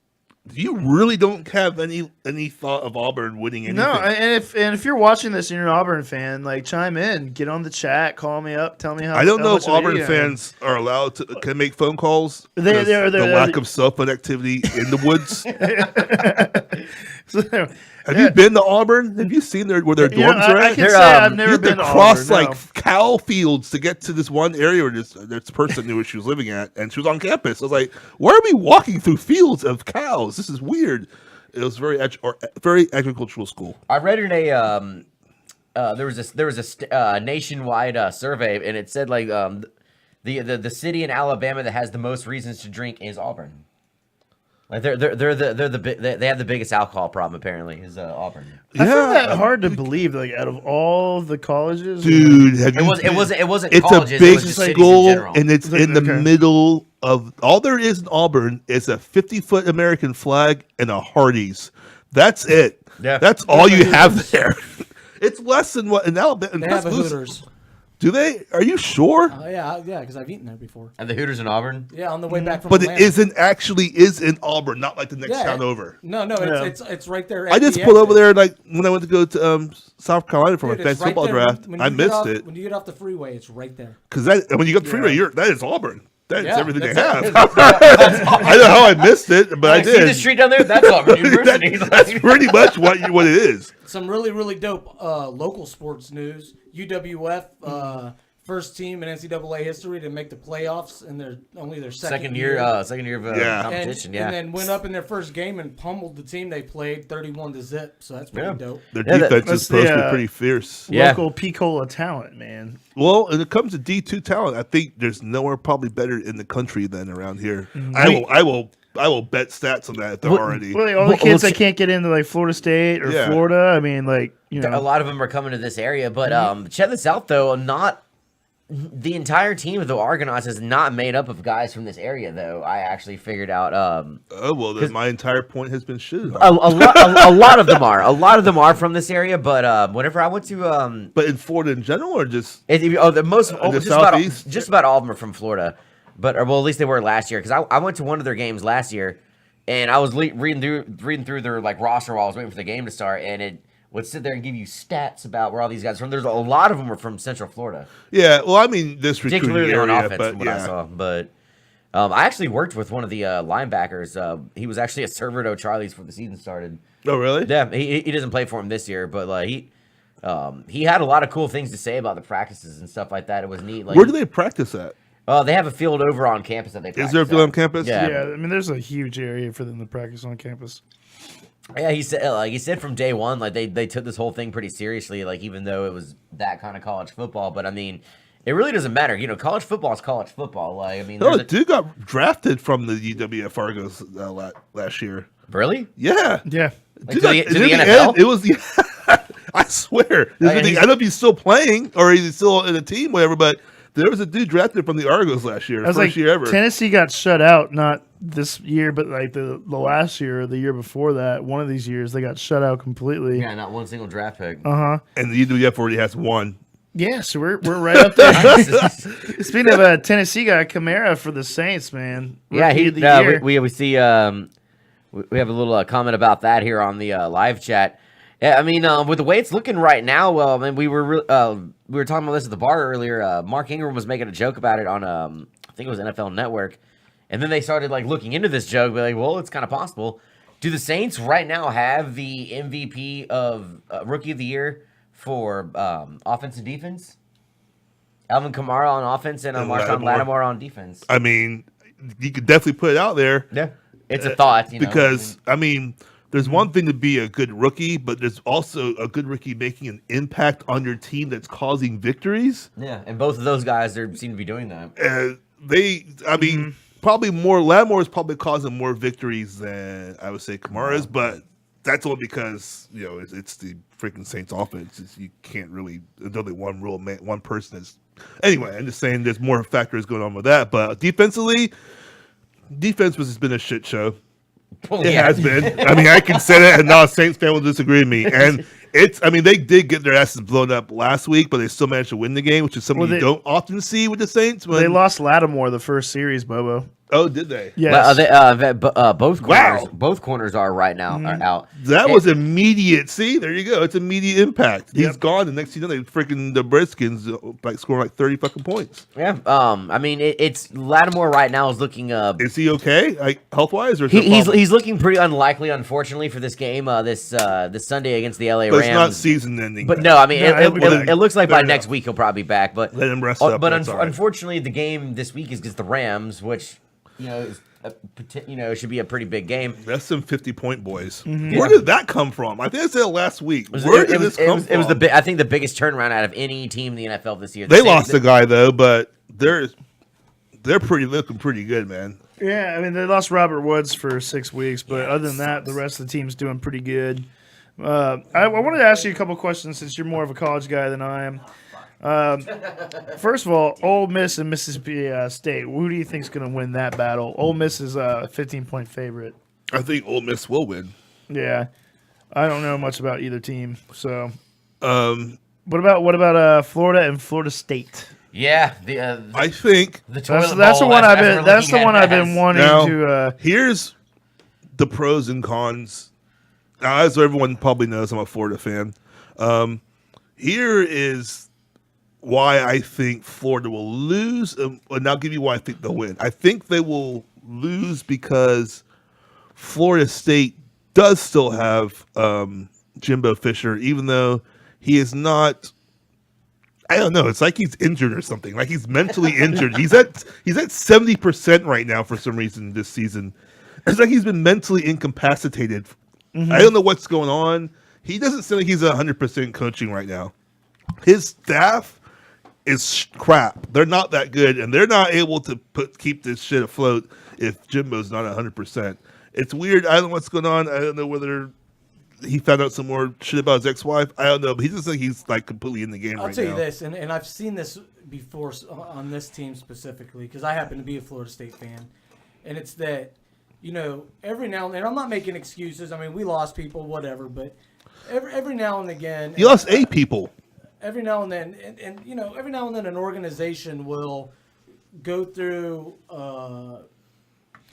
You really don't have any thought of Auburn winning anything. No, and if you're watching this and you're an Auburn fan, like chime in, get on the chat, call me up, tell me how. I don't know if Auburn fans are allowed to can make phone calls. The lack of cell phone activity in the woods. Have you been to Auburn? Have you seen where their dorms are at? I can say I've never been to cross Auburn, like cow fields to get to this one area where this person knew where she was living at, and she was on campus. I was like, "Why are we walking through fields of cows? This is weird." It was very agricultural school. I read in a there was a nationwide survey, and it said like the city in Alabama that has the most reasons to drink is Auburn. Like they have the biggest alcohol problem apparently is Auburn. I find that hard to believe. Like out of all the colleges, dude, it wasn't. It's colleges, a big it was school, and it's in the middle of all there is in Auburn is a 50-foot American flag and a Hardee's. That's it. Yeah, that's all you have there. It's less than what in Alabama. They have a Hooters. Do they? Are you sure? Yeah, because I've eaten there before. And the Hooters in Auburn? Yeah, on the way back from But Atlanta. it is in Auburn, not like the next town over. No, it's right there. I just pulled over there like when I went to go to South Carolina for my fantasy football draft. I missed it. When you get off the freeway, it's right there. Because when you got the freeway, that is Auburn. That is everything they have. I know how I missed it, but I did. See the street down there? That's Auburn University. That's pretty much what it is. Some really, really dope local sports news. UWF, first team in NCAA history to make the playoffs in their second year of competition. And then went up in their first game and pummeled the team they played 31-0. So that's pretty dope. Their defense is supposed to be pretty fierce. Local Picola talent, man. Well, when it comes to D2 talent, I think there's nowhere probably better in the country than around here. Mm-hmm. I will bet stats on that if they're already. Well, all the kids that can't get into like Florida State or Florida. I mean, like a lot of them are coming to this area. But check this out, though. The entire team of the Argonauts is not made up of guys from this area, though. I actually figured out. Then my entire point has been shitted on. A lot of them are. A lot of them are from this area, but whenever I went to, but in Florida in general, or just just about all of them are from Florida. But at least they were last year because I went to one of their games last year, and I was reading through their like roster while I was waiting for the game to start, and it would sit there and give you stats about where all these guys are from. There's a lot of them are from Central Florida. Yeah, well, I mean, this recruiting particularly area, on offense, but from what I saw. But I actually worked with one of the linebackers. He was actually a server at O'Charlie's before the season started. Oh, really? Yeah, he doesn't play for him this year, but he had a lot of cool things to say about the practices and stuff like that. It was neat. Like, where do they practice at? They have a field over on campus that they practice. Is there a field on campus? Yeah, I mean, there's a huge area for them to practice on campus. Yeah, he said from day one, like they took this whole thing pretty seriously, like even though it was that kind of college football. But I mean, it really doesn't matter. College football is college football. Like I mean, dude got drafted from the UWF Argos last year. Really? Yeah. Yeah. Like, to the NFL? It was. I swear. I don't know if he's still playing or he's still in a team, whatever. But there was a dude drafted from the Argos last year. First year ever. Tennessee got shut out, not this year, but like the last year or the year before that. One of these years, they got shut out completely. Yeah, not one single draft pick. And the UWF already has one. Yeah, so we're right up there. Speaking of a Tennessee guy, Kamara for the Saints, man. Yeah, we see we have a little comment about that here on the live chat. Yeah, I mean, with the way it's looking right now, I mean, we were talking about this at the bar earlier. Mark Ingram was making a joke about it on I think it was NFL Network, and then they started like looking into this joke, be like, well, it's kind of possible. Do the Saints right now have the MVP of Rookie of the Year for offense and defense? Alvin Kamara on offense and Marshawn Lattimore on defense. I mean, you could definitely put it out there. Yeah, it's a thought, because I mean. There's one thing to be a good rookie, but there's also a good rookie making an impact on your team that's causing victories. Yeah, and both of those guys seem to be doing that. Probably more. Lattimore is probably causing more victories than I would say Kamara is, but that's only because it's the freaking Saints offense. You can't really. There's only one person is. Anyway, I'm just saying there's more factors going on with that. But defense has been a shit show. It has been. I mean, I can say that, and not a Saints fan will disagree with me. And they did get their asses blown up last week, but they still managed to win the game, which is something you don't often see with the Saints. They lost Lattimore the first series, Bobo. Oh, did they? Yes. Both corners are right now are out. That was immediate. See, there you go. It's immediate impact. He's gone. The next thing you know, the Redskins scoring 30 fucking points. Yeah. I mean, it's Lattimore right now is looking. Is he okay, health wise, or he's looking pretty unlikely, unfortunately, for this game this Sunday against the LA Rams. It's not season ending. But no, I mean, it looks like by next week he'll probably be back. But let him rest up. But unfortunately, the game this week is against the Rams, which. Should be a pretty big game. That's some 50-point boys. Mm-hmm. Where did that come from? I think I said last week. Where did this come from? It was I think the biggest turnaround out of any team in the NFL this year. They lost a guy though, but they're looking pretty good, man. Yeah, I mean they lost Robert Woods for 6 weeks, but other than that, the rest of the team's doing pretty good. I wanted to ask you a couple questions since you're more of a college guy than I am. First of all, Ole Miss and Mississippi State. Who do you think is going to win that battle? Ole Miss is a 15-point favorite. I think Ole Miss will win. Yeah, I don't know much about either team. So, what about Florida and Florida State? Yeah, I think that's the one I've been wanting to. Here's the pros and cons. Now, as everyone probably knows, I'm a Florida fan. Here is why I think Florida will lose, and I'll give you why I think they'll win. I think they will lose because Florida State does still have Jimbo Fisher, even though he is not. I don't know. It's like he's injured or something. Like he's mentally injured. He's at 70% right now for some reason this season. It's like he's been mentally incapacitated. Mm-hmm. I don't know what's going on. He doesn't seem like he's 100% coaching right now. His staff is crap. They're not that good, and they're not able to keep this shit afloat if Jimbo's not 100%. It's weird. I don't know what's going on. I don't know whether he found out some more shit about his ex-wife. I don't know, but he just like he's like completely in the game right now. I'll tell you this, and I've seen this before on this team specifically because I happen to be a Florida State fan, and it's that every now and then I'm not making excuses. I mean, we lost people, whatever, but every now and again you lost 8 people. Every now and then, and every now and then an organization will go through a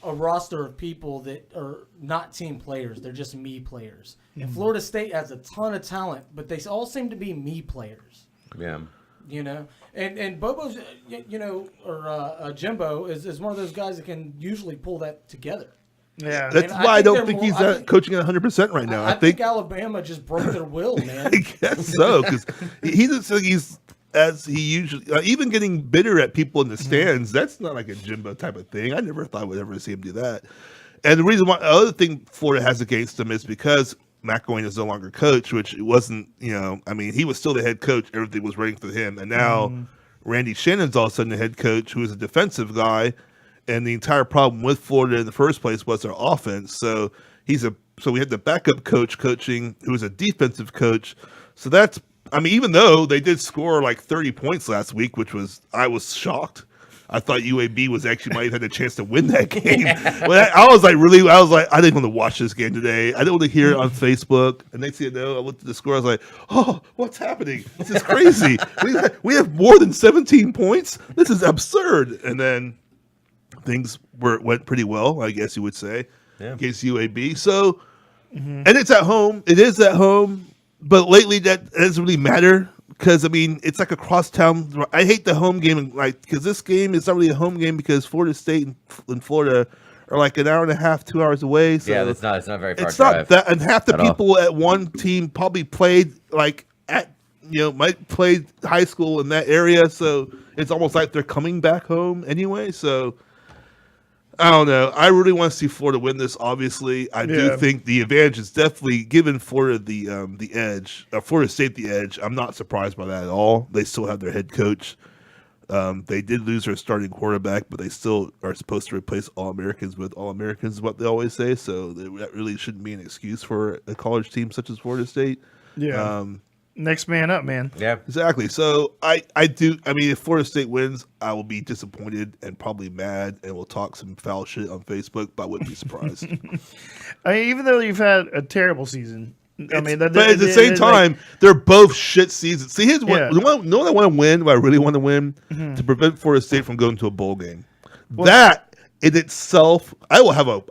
roster of people that are not team players. They're just me players. Mm-hmm. And Florida State has a ton of talent, but they all seem to be me players. Yeah. And Bobo's, or Jimbo is one of those guys that can usually pull that together. Yeah, that's why I don't think he's coaching at 100% right now. I think Alabama just broke their will, man. I guess so, because he doesn't think he's as he usually even getting bitter at people in the stands. That's not like a Jimbo type of thing. I never thought I would ever see him do that. And the reason why, the other thing Florida has against him is because McElwain is no longer coach, which it wasn't. I mean, he was still the head coach. Everything was waiting for him, and now Randy Shannon's all of a sudden the head coach, who is a defensive guy. And the entire problem with Florida in the first place was their offense. So we had the backup coach coaching, who was a defensive coach. So even though they did score like 30 points last week, I was shocked. I thought UAB might have had a chance to win that game. I was like, I didn't want to watch this game today. I didn't want to hear it on Facebook. And next thing you know, I looked at the score. I was like, oh, what's happening? This is crazy. we have more than 17 points. This is absurd. And then things went pretty well, I guess you would say, against UAB. So, and it's at home. It is at home. But lately, that doesn't really matter because, I mean, it's like a crosstown. I hate the home game, because this game is not really a home game because Florida State and Florida are like an hour and a half, 2 hours away. So yeah, it's not very far. It's not that, and half the people at one team probably played might play high school in that area. So it's almost like they're coming back home anyway. So I don't know. I really want to see Florida win this. Obviously, I do think the advantage is definitely giving Florida the edge. Florida State the edge. I'm not surprised by that at all. They still have their head coach. They did lose their starting quarterback, but they still are supposed to replace All-Americans with All-Americans, is what they always say. So that really shouldn't be an excuse for a college team such as Florida State. Yeah. Next man up, man. Yeah, exactly. So I mean, if Florida State wins, I will be disappointed and probably mad, and we'll talk some foul shit on Facebook, but I wouldn't be surprised. I mean, even though you've had a terrible season, but at the same time, they're both shit seasons. See, here's what I want to win. What I really want to win to prevent Florida State from going to a bowl game. Well, that in itself, I will have a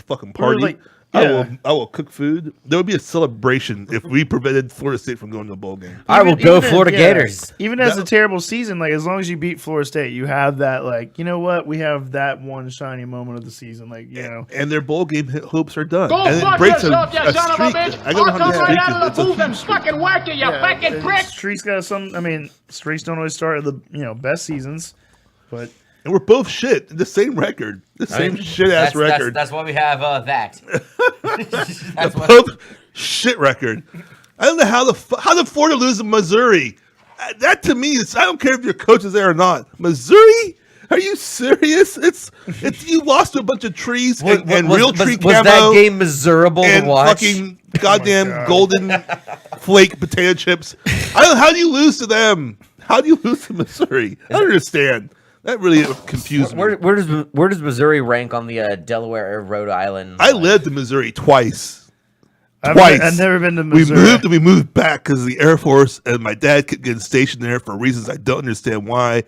fucking party. I will cook food. There would be a celebration if we prevented Florida State from going to a bowl game. I will go Florida Gators. Even as a terrible season, like as long as you beat Florida State, you have that like, you know what? We have that one shiny moment of the season, like and their bowl game hopes are done. Go and fuck it breaks yourself, you son of a streak. bitch! I don't know how Right out of the the booth and fucking work it, you fucking prick! Streaks got some. I mean, streaks don't always start at the best seasons, but. And we're both shit. The same record. The same shit-ass record. That's why we have that. That's both shit record. I don't know how the Florida lose to Missouri. That to me is, I don't care if your coach is there or not. Missouri? Are you serious? It's you lost to a bunch of trees and real tree camo. Was that game miserable to watch? Fucking goddamn golden flake potato chips. How do you lose to them? How do you lose to Missouri? I don't understand. That really confused me. Where does Missouri rank on the Delaware or Rhode Island? I lived in Missouri twice. I've never been to Missouri. We moved back because of the Air Force, and my dad kept getting stationed there for reasons I don't understand why.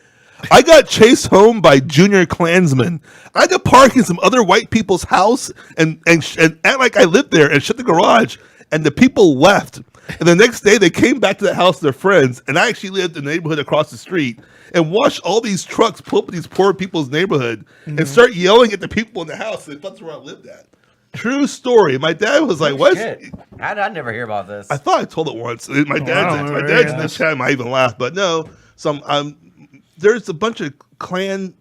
I got chased home by junior Klansmen. I had to park in some other white people's house and act like I lived there and shut the garage, and the people left. And the next day, they came back to the house with their friends, and I actually lived in the neighborhood across the street and watched all these trucks pull up in these poor people's neighborhood and start yelling at the people in the house. They thought that's where I lived at. True story. My dad was like, "What?" I never hear about this. I thought I told it once. My dad's in the chat. I even laughed, but no. There's a bunch of clan.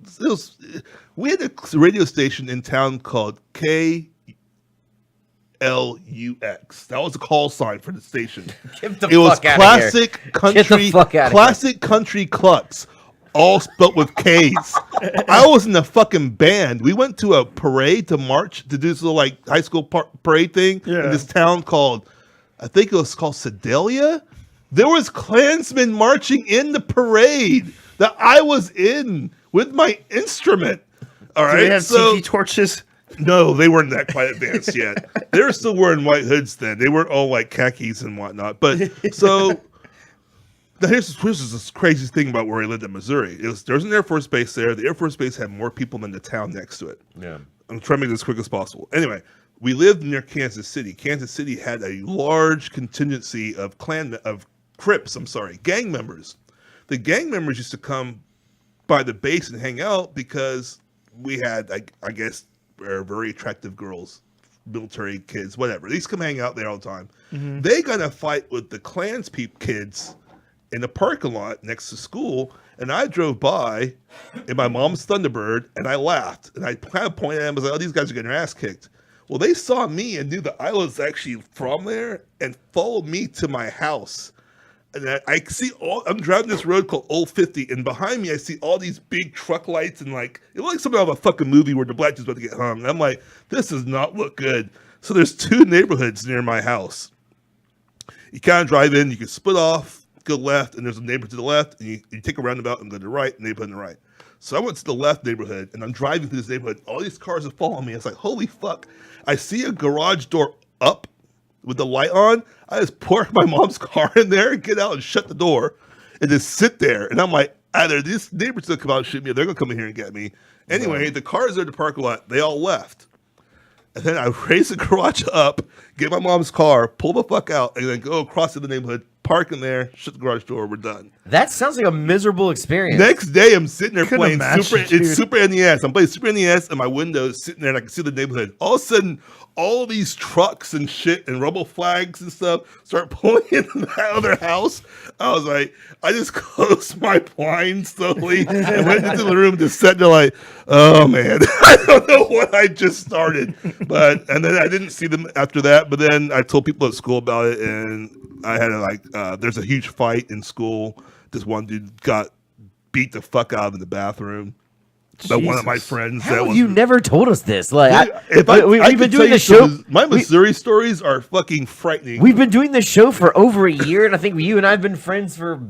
We had a radio station in town called KLUX. That was a call sign for the station. It was classic country clucks, all spelled with K's. I was in the fucking band. We went to a parade to march to do this little like high school parade thing in this town called, I think it was called Sedalia. There was Klansmen marching in the parade that I was in with my instrument. All right, they have tiki torches. No, they weren't that quite advanced yet. They were still wearing white hoods then. They weren't all like khakis and whatnot. But so here's this crazy thing about where I lived in Missouri. There was an Air Force base there. The Air Force base had more people than the town next to it. Yeah, I'm trying to make this as quick as possible. Anyway, we lived near Kansas City. Kansas City had a large contingency of gang members. The gang members used to come by the base and hang out because we had, I guess, very attractive girls, military kids, whatever. These come hang out there all the time. Mm-hmm. They got in a fight with the Klans kids in the parking lot next to school, and I drove by in my mom's Thunderbird, and I laughed, and I kind of pointed at them and was like, "Oh, these guys are getting their ass kicked." Well, they saw me and knew that I was actually from there and followed me to my house. And I see I'm driving this road called Old 50, and behind me I see all these big truck lights, and like it looks like something out of a fucking movie where the black dude's about to get hung. And I'm like, this does not look good. So there's two neighborhoods near my house. You kind of drive in, you can split off, go left, and there's a neighborhood to the left, and you take a roundabout and go to the right, neighborhood on the right. So I went to the left neighborhood, and I'm driving through this neighborhood. All these cars are following me. It's like, holy fuck. I see a garage door up with the light on. I just park my mom's car in there, get out and shut the door, and just sit there. And I'm like, either these neighbors will come out and shoot me, or they're going to come in here and get me. Anyway, the cars are in the parking lot. They all left. And then I raise the garage up, get my mom's car, pull the fuck out, and then go across to the neighborhood, park in there, shut the garage door, we're done. That sounds like a miserable experience. Next day, I'm sitting there playing Super NES. I'm playing Super NES, and my window is sitting there, and I can see the neighborhood. All of a sudden, all these trucks and shit and rebel flags and stuff start pulling into that other house. I was like, I just closed my blinds slowly and went into the room, just sat there like, oh man, I don't know what I just started. And then I didn't see them after that, but then I told people at school about it, and I had there's a huge fight in school. This one dude got beat the fuck out of in the bathroom. By one of my friends. How have you never told us this? Like, we've been doing this show. My Missouri stories are fucking frightening. We've been doing this show for over a year, and I think you and I have been friends for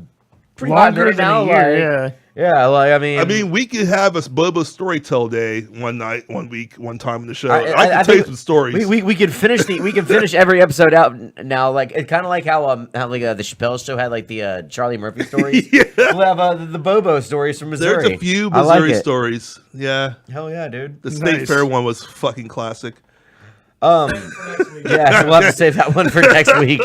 pretty longer than than a year. Yeah, like I mean, we could have a Bobo storytell day one night, 1 week, one time in the show. I can tell think you some stories. We can finish every episode out now. Like it's kind of like how the Chappelle show had like the Charlie Murphy stories. Yeah. We'll have the Bobo stories from Missouri. There's a few Missouri stories. Yeah. Hell yeah, dude. The State Fair one was fucking classic. Yeah, so we'll have to save that one for next week.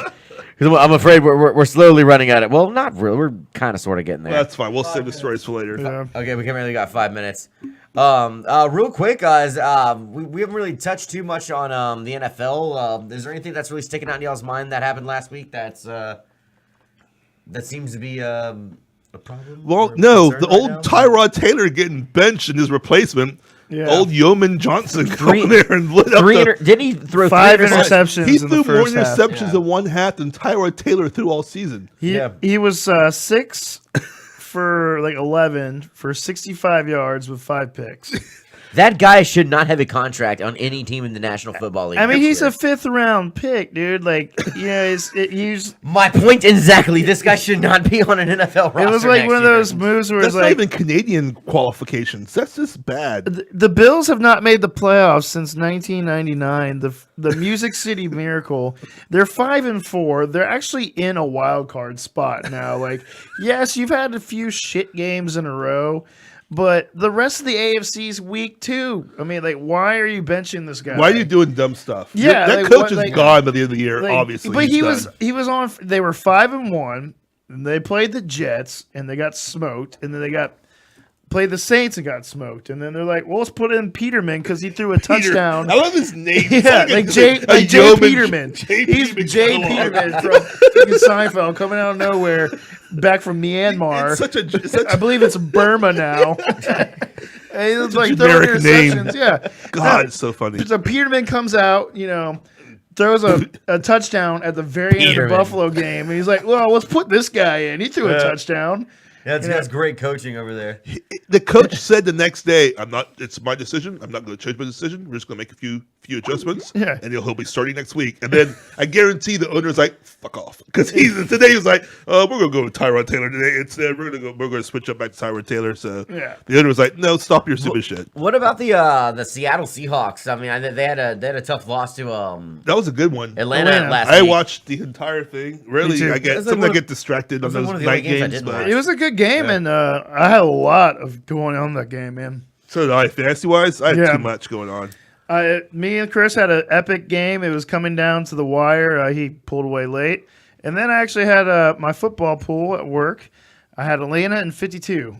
Because I'm afraid we're slowly running at it. Well, not really. We're kind of sort of getting there. That's fine. We'll save the stories for later. Yeah. Okay, we only got 5 minutes. Real quick, guys. We haven't really touched too much on the NFL. Is there anything that's really sticking out in y'all's mind that happened last week that seems to be a problem? Well, no, the old Tyrod Taylor getting benched and his replacement. Yeah. Old Yeoman Johnson going there and lit up. Didn't he throw 5 interceptions? He threw more half. interceptions in one half than Tyrod Taylor threw all season. He was 6 for like 11 for 65 yards with 5 picks. That guy should not have a contract on any team in the National Football League. I mean, he's a 5th round pick, dude. Like, he's my point exactly. This guy should not be on an NFL roster. It was like one of those moves where that's it's not like even Canadian qualifications. That's just bad. The Bills have not made the playoffs since 1999. The Music City Miracle. They're 5-4. They're actually in a wild card spot now. Like, yes, you've had a few shit games in a row. But the rest of the AFC's weak too. I mean, like, why are you benching this guy? Why are you doing dumb stuff? Yeah, that coach is gone by the end of the year. Obviously, but he was on. They were 5-1, and they played the Jets, and they got smoked, and then they played the Saints and got smoked, and then they're like, well, let's put in Peterman because he threw a touchdown. I love his name. Yeah, Jay Peterman. He's Jay Peterman from Seinfeld coming out of nowhere. Back from Myanmar. I believe it's Burma now. He looks like generic name. Yeah. God, it's so funny. So Peterman comes out, throws a touchdown at the very end of the Buffalo game. And he's like, well, let's put this guy in. He threw a touchdown. That's great coaching over there. The coach said the next day, it's my decision. I'm not going to change my decision. We're just going to make a few adjustments. Yeah. And he'll be starting next week. And then I guarantee the owner's like, fuck off. Because today he was like, we're going to go with Tyrod Taylor today. Instead, we're going to switch up back to Tyrod Taylor. So the owner was like, no, stop your stupid shit. What about the Seattle Seahawks? I mean, they had a tough loss to that was a good one. Atlanta last week. I watched the entire thing. Really, I get distracted on those night games. But it was a good game, and I had a lot of going on that game, man. So did I. Fantasy-wise, I had too much going on. Me and Chris had an epic game. It was coming down to the wire. He pulled away late. And then I actually had my football pool at work. I had Atlanta in 52.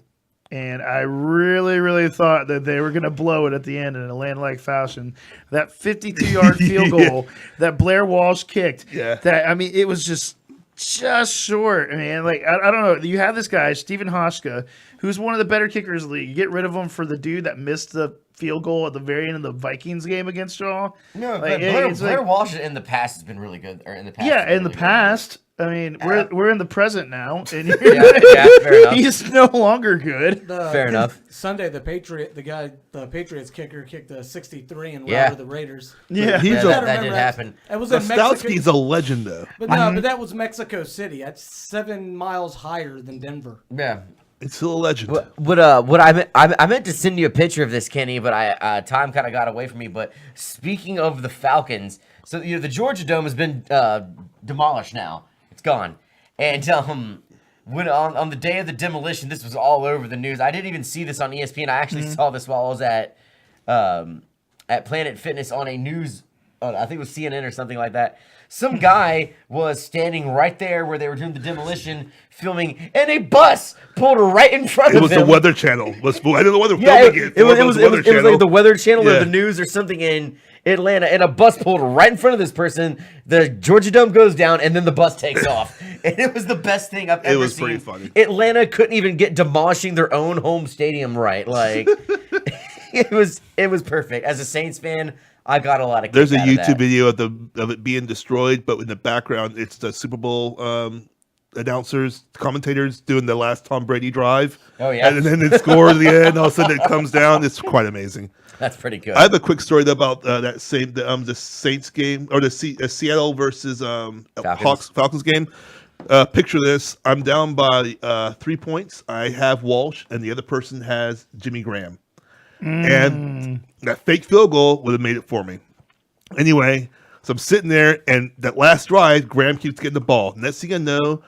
And I really, really thought that they were going to blow it at the end in an Atlanta-like fashion. That 52-yard field goal that Blair Walsh kicked. Yeah. It was just short. I mean, like, I don't know. You have this guy, Stephen Hoshka, who's one of the better kickers in the league. You get rid of him for the dude that missed the field goal at the very end of the Vikings game against y'all. No, like, Blair Walsh in the past has been really good. Or in the past, yeah, in the past. I mean, we're in the present now, and fair enough. He's no longer good. Fair enough. Sunday, the Patriots kicker kicked a 63 and routed the Raiders. Yeah, that did happen. It was in Stoutsky's a legend, though. But but that was Mexico City. That's 7 miles higher than Denver. Yeah. It's still a legend. What I meant to send you a picture of this, Kenny, but time kind of got away from me. But speaking of the Falcons, so the Georgia Dome has been demolished now. It's gone. And when on the day of the demolition, this was all over the news. I didn't even see this on ESPN. I actually saw this while I was at Planet Fitness on a news. I think it was CNN or something like that. Some guy was standing right there where they were doing the demolition, filming, and a bus pulled right in front of him. It was the Weather Channel. I don't know why they're filming it. It was like the Weather Channel or the news or something in Atlanta, and a bus pulled right in front of this person. The Georgia Dome goes down, and then the bus takes off. And it was the best thing I've ever seen. It was pretty funny. Atlanta couldn't even get demolishing their own home stadium right. Like, it was perfect. As a Saints fan, I got a lot of. There's a YouTube video of it being destroyed, but in the background, it's the Super Bowl announcers, commentators doing the last Tom Brady drive. Oh, yeah. And then it scores at the end. All of a sudden it comes down. It's quite amazing. That's pretty good. I have a quick story about the Saints game or the Seattle versus Falcons game. Picture this: I'm down by 3 points. I have Walsh, and the other person has Jimmy Graham, and that fake field goal would have made it for me. Anyway, so I'm sitting there, and that last drive, Graham keeps getting the ball. Next thing I know,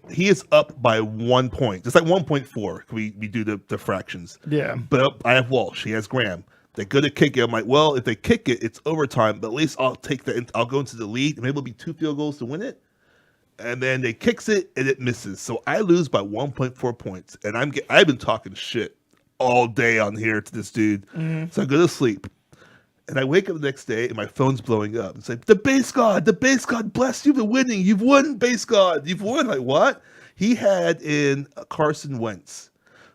he is up by 1 point. It's like 1.4. We do the fractions. Yeah. But I have Walsh. He has Graham. They go to kick it. I'm like, well, if they kick it, it's overtime. But at least I'll take that. I'll go into the lead. Maybe it'll be 2 field goals to win it. And then they kicks it and it misses. So I lose by 1.4 points. And I've been talking shit all day on here to this dude. So I go to sleep. And I wake up the next day and my phone's blowing up. It's like, the base god bless you for winning. You've won, base god. You've won. Like, what? He had in Carson Wentz.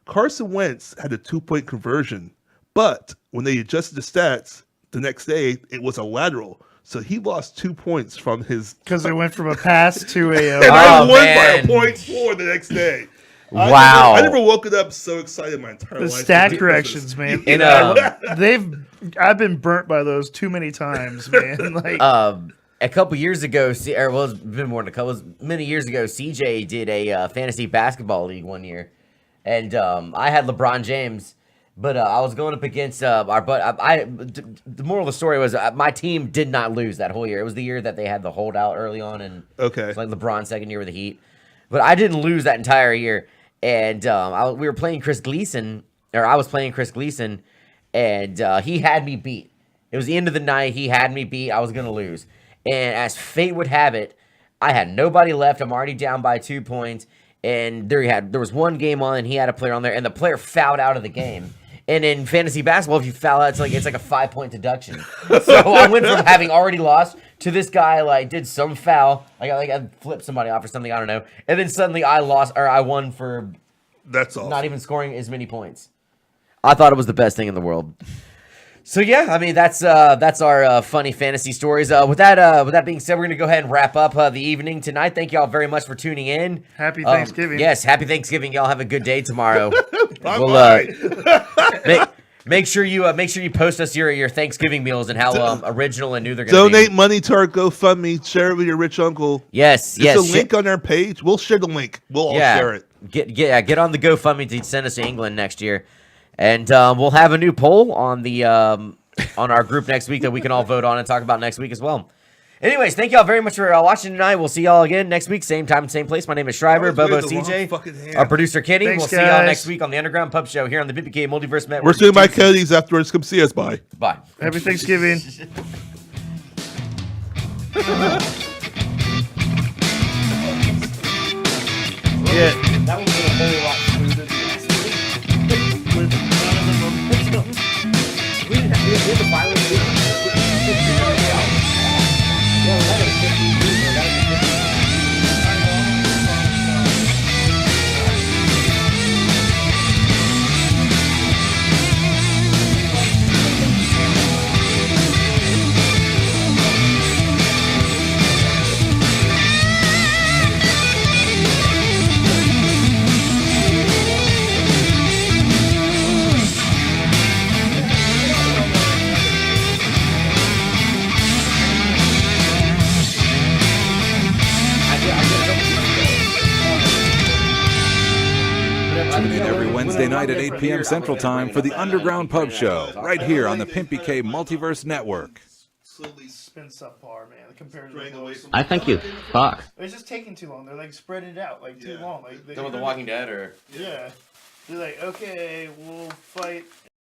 Carson Wentz had a 2-point conversion. But when they adjusted the stats the next day, it was a lateral. So he lost 2 points from his. Because it went from a pass to a. And I won by 1.4 the next day. Wow! I never woke up so excited my entire life. The stat corrections, man. I've been burnt by those too many times, man. Like a couple years ago, it's been more than many years ago. CJ did a fantasy basketball league one year, and I had LeBron James, but I was going up against our. But the moral of the story was my team did not lose that whole year. It was the year that they had the holdout early on, and it's like LeBron's second year with the Heat. But I didn't lose that entire year. And we were playing Chris Gleason, or I was playing Chris Gleason, and he had me beat. It was the end of the night. He had me beat. I was going to lose. And as fate would have it, I had nobody left. I'm already down by 2 points. And there was one game on, and he had a player on there, and the player fouled out of the game. And in fantasy basketball, if you foul out, it's like a 5-point deduction. So I went from having already lost to this guy did some foul, I flipped somebody off or something, I don't know, and then suddenly I won for not even scoring as many points. I thought it was the best thing in the world. So yeah, I mean that's our funny fantasy stories. With that being said, we're gonna go ahead and wrap up the evening tonight. Thank y'all very much for tuning in. Happy Thanksgiving. Yes, happy Thanksgiving. Y'all have a good day tomorrow. Make sure you post us your Thanksgiving meals and how original and new they're going to be. Donate money to our GoFundMe. Share it with your rich uncle. Yes. There's a link on our page. We'll share the link. We'll all share it. Get on the GoFundMe to send us to England next year, and we'll have a new poll on the on our group next week that we can all vote on and talk about next week as well. Anyways, thank y'all very much for watching tonight. We'll see y'all again next week, same time, same place. My name is Schreiber, Bobo, CJ, our producer Kenny. Thanks, we'll see y'all next week on the Underground Pub Show here on the BBK Multiverse Network. We're seeing my Cody's afterwards. Come see us. Bye. Bye. Happy Thanksgiving. Yeah. That one was a whole lot smoother than last week. With none of the momentum. We had the violence. Yeah, we had a 50. Tune in every Wednesday night at 8 p.m. Central Time for the Underground Pub Show, right here on the Pimpy K Multiverse Network. Slowly spin subpar, man. Compared to I think you fuck. It's just taking too long. They're spread it out too long. The Walking Dead or yeah. They're like, okay, we'll fight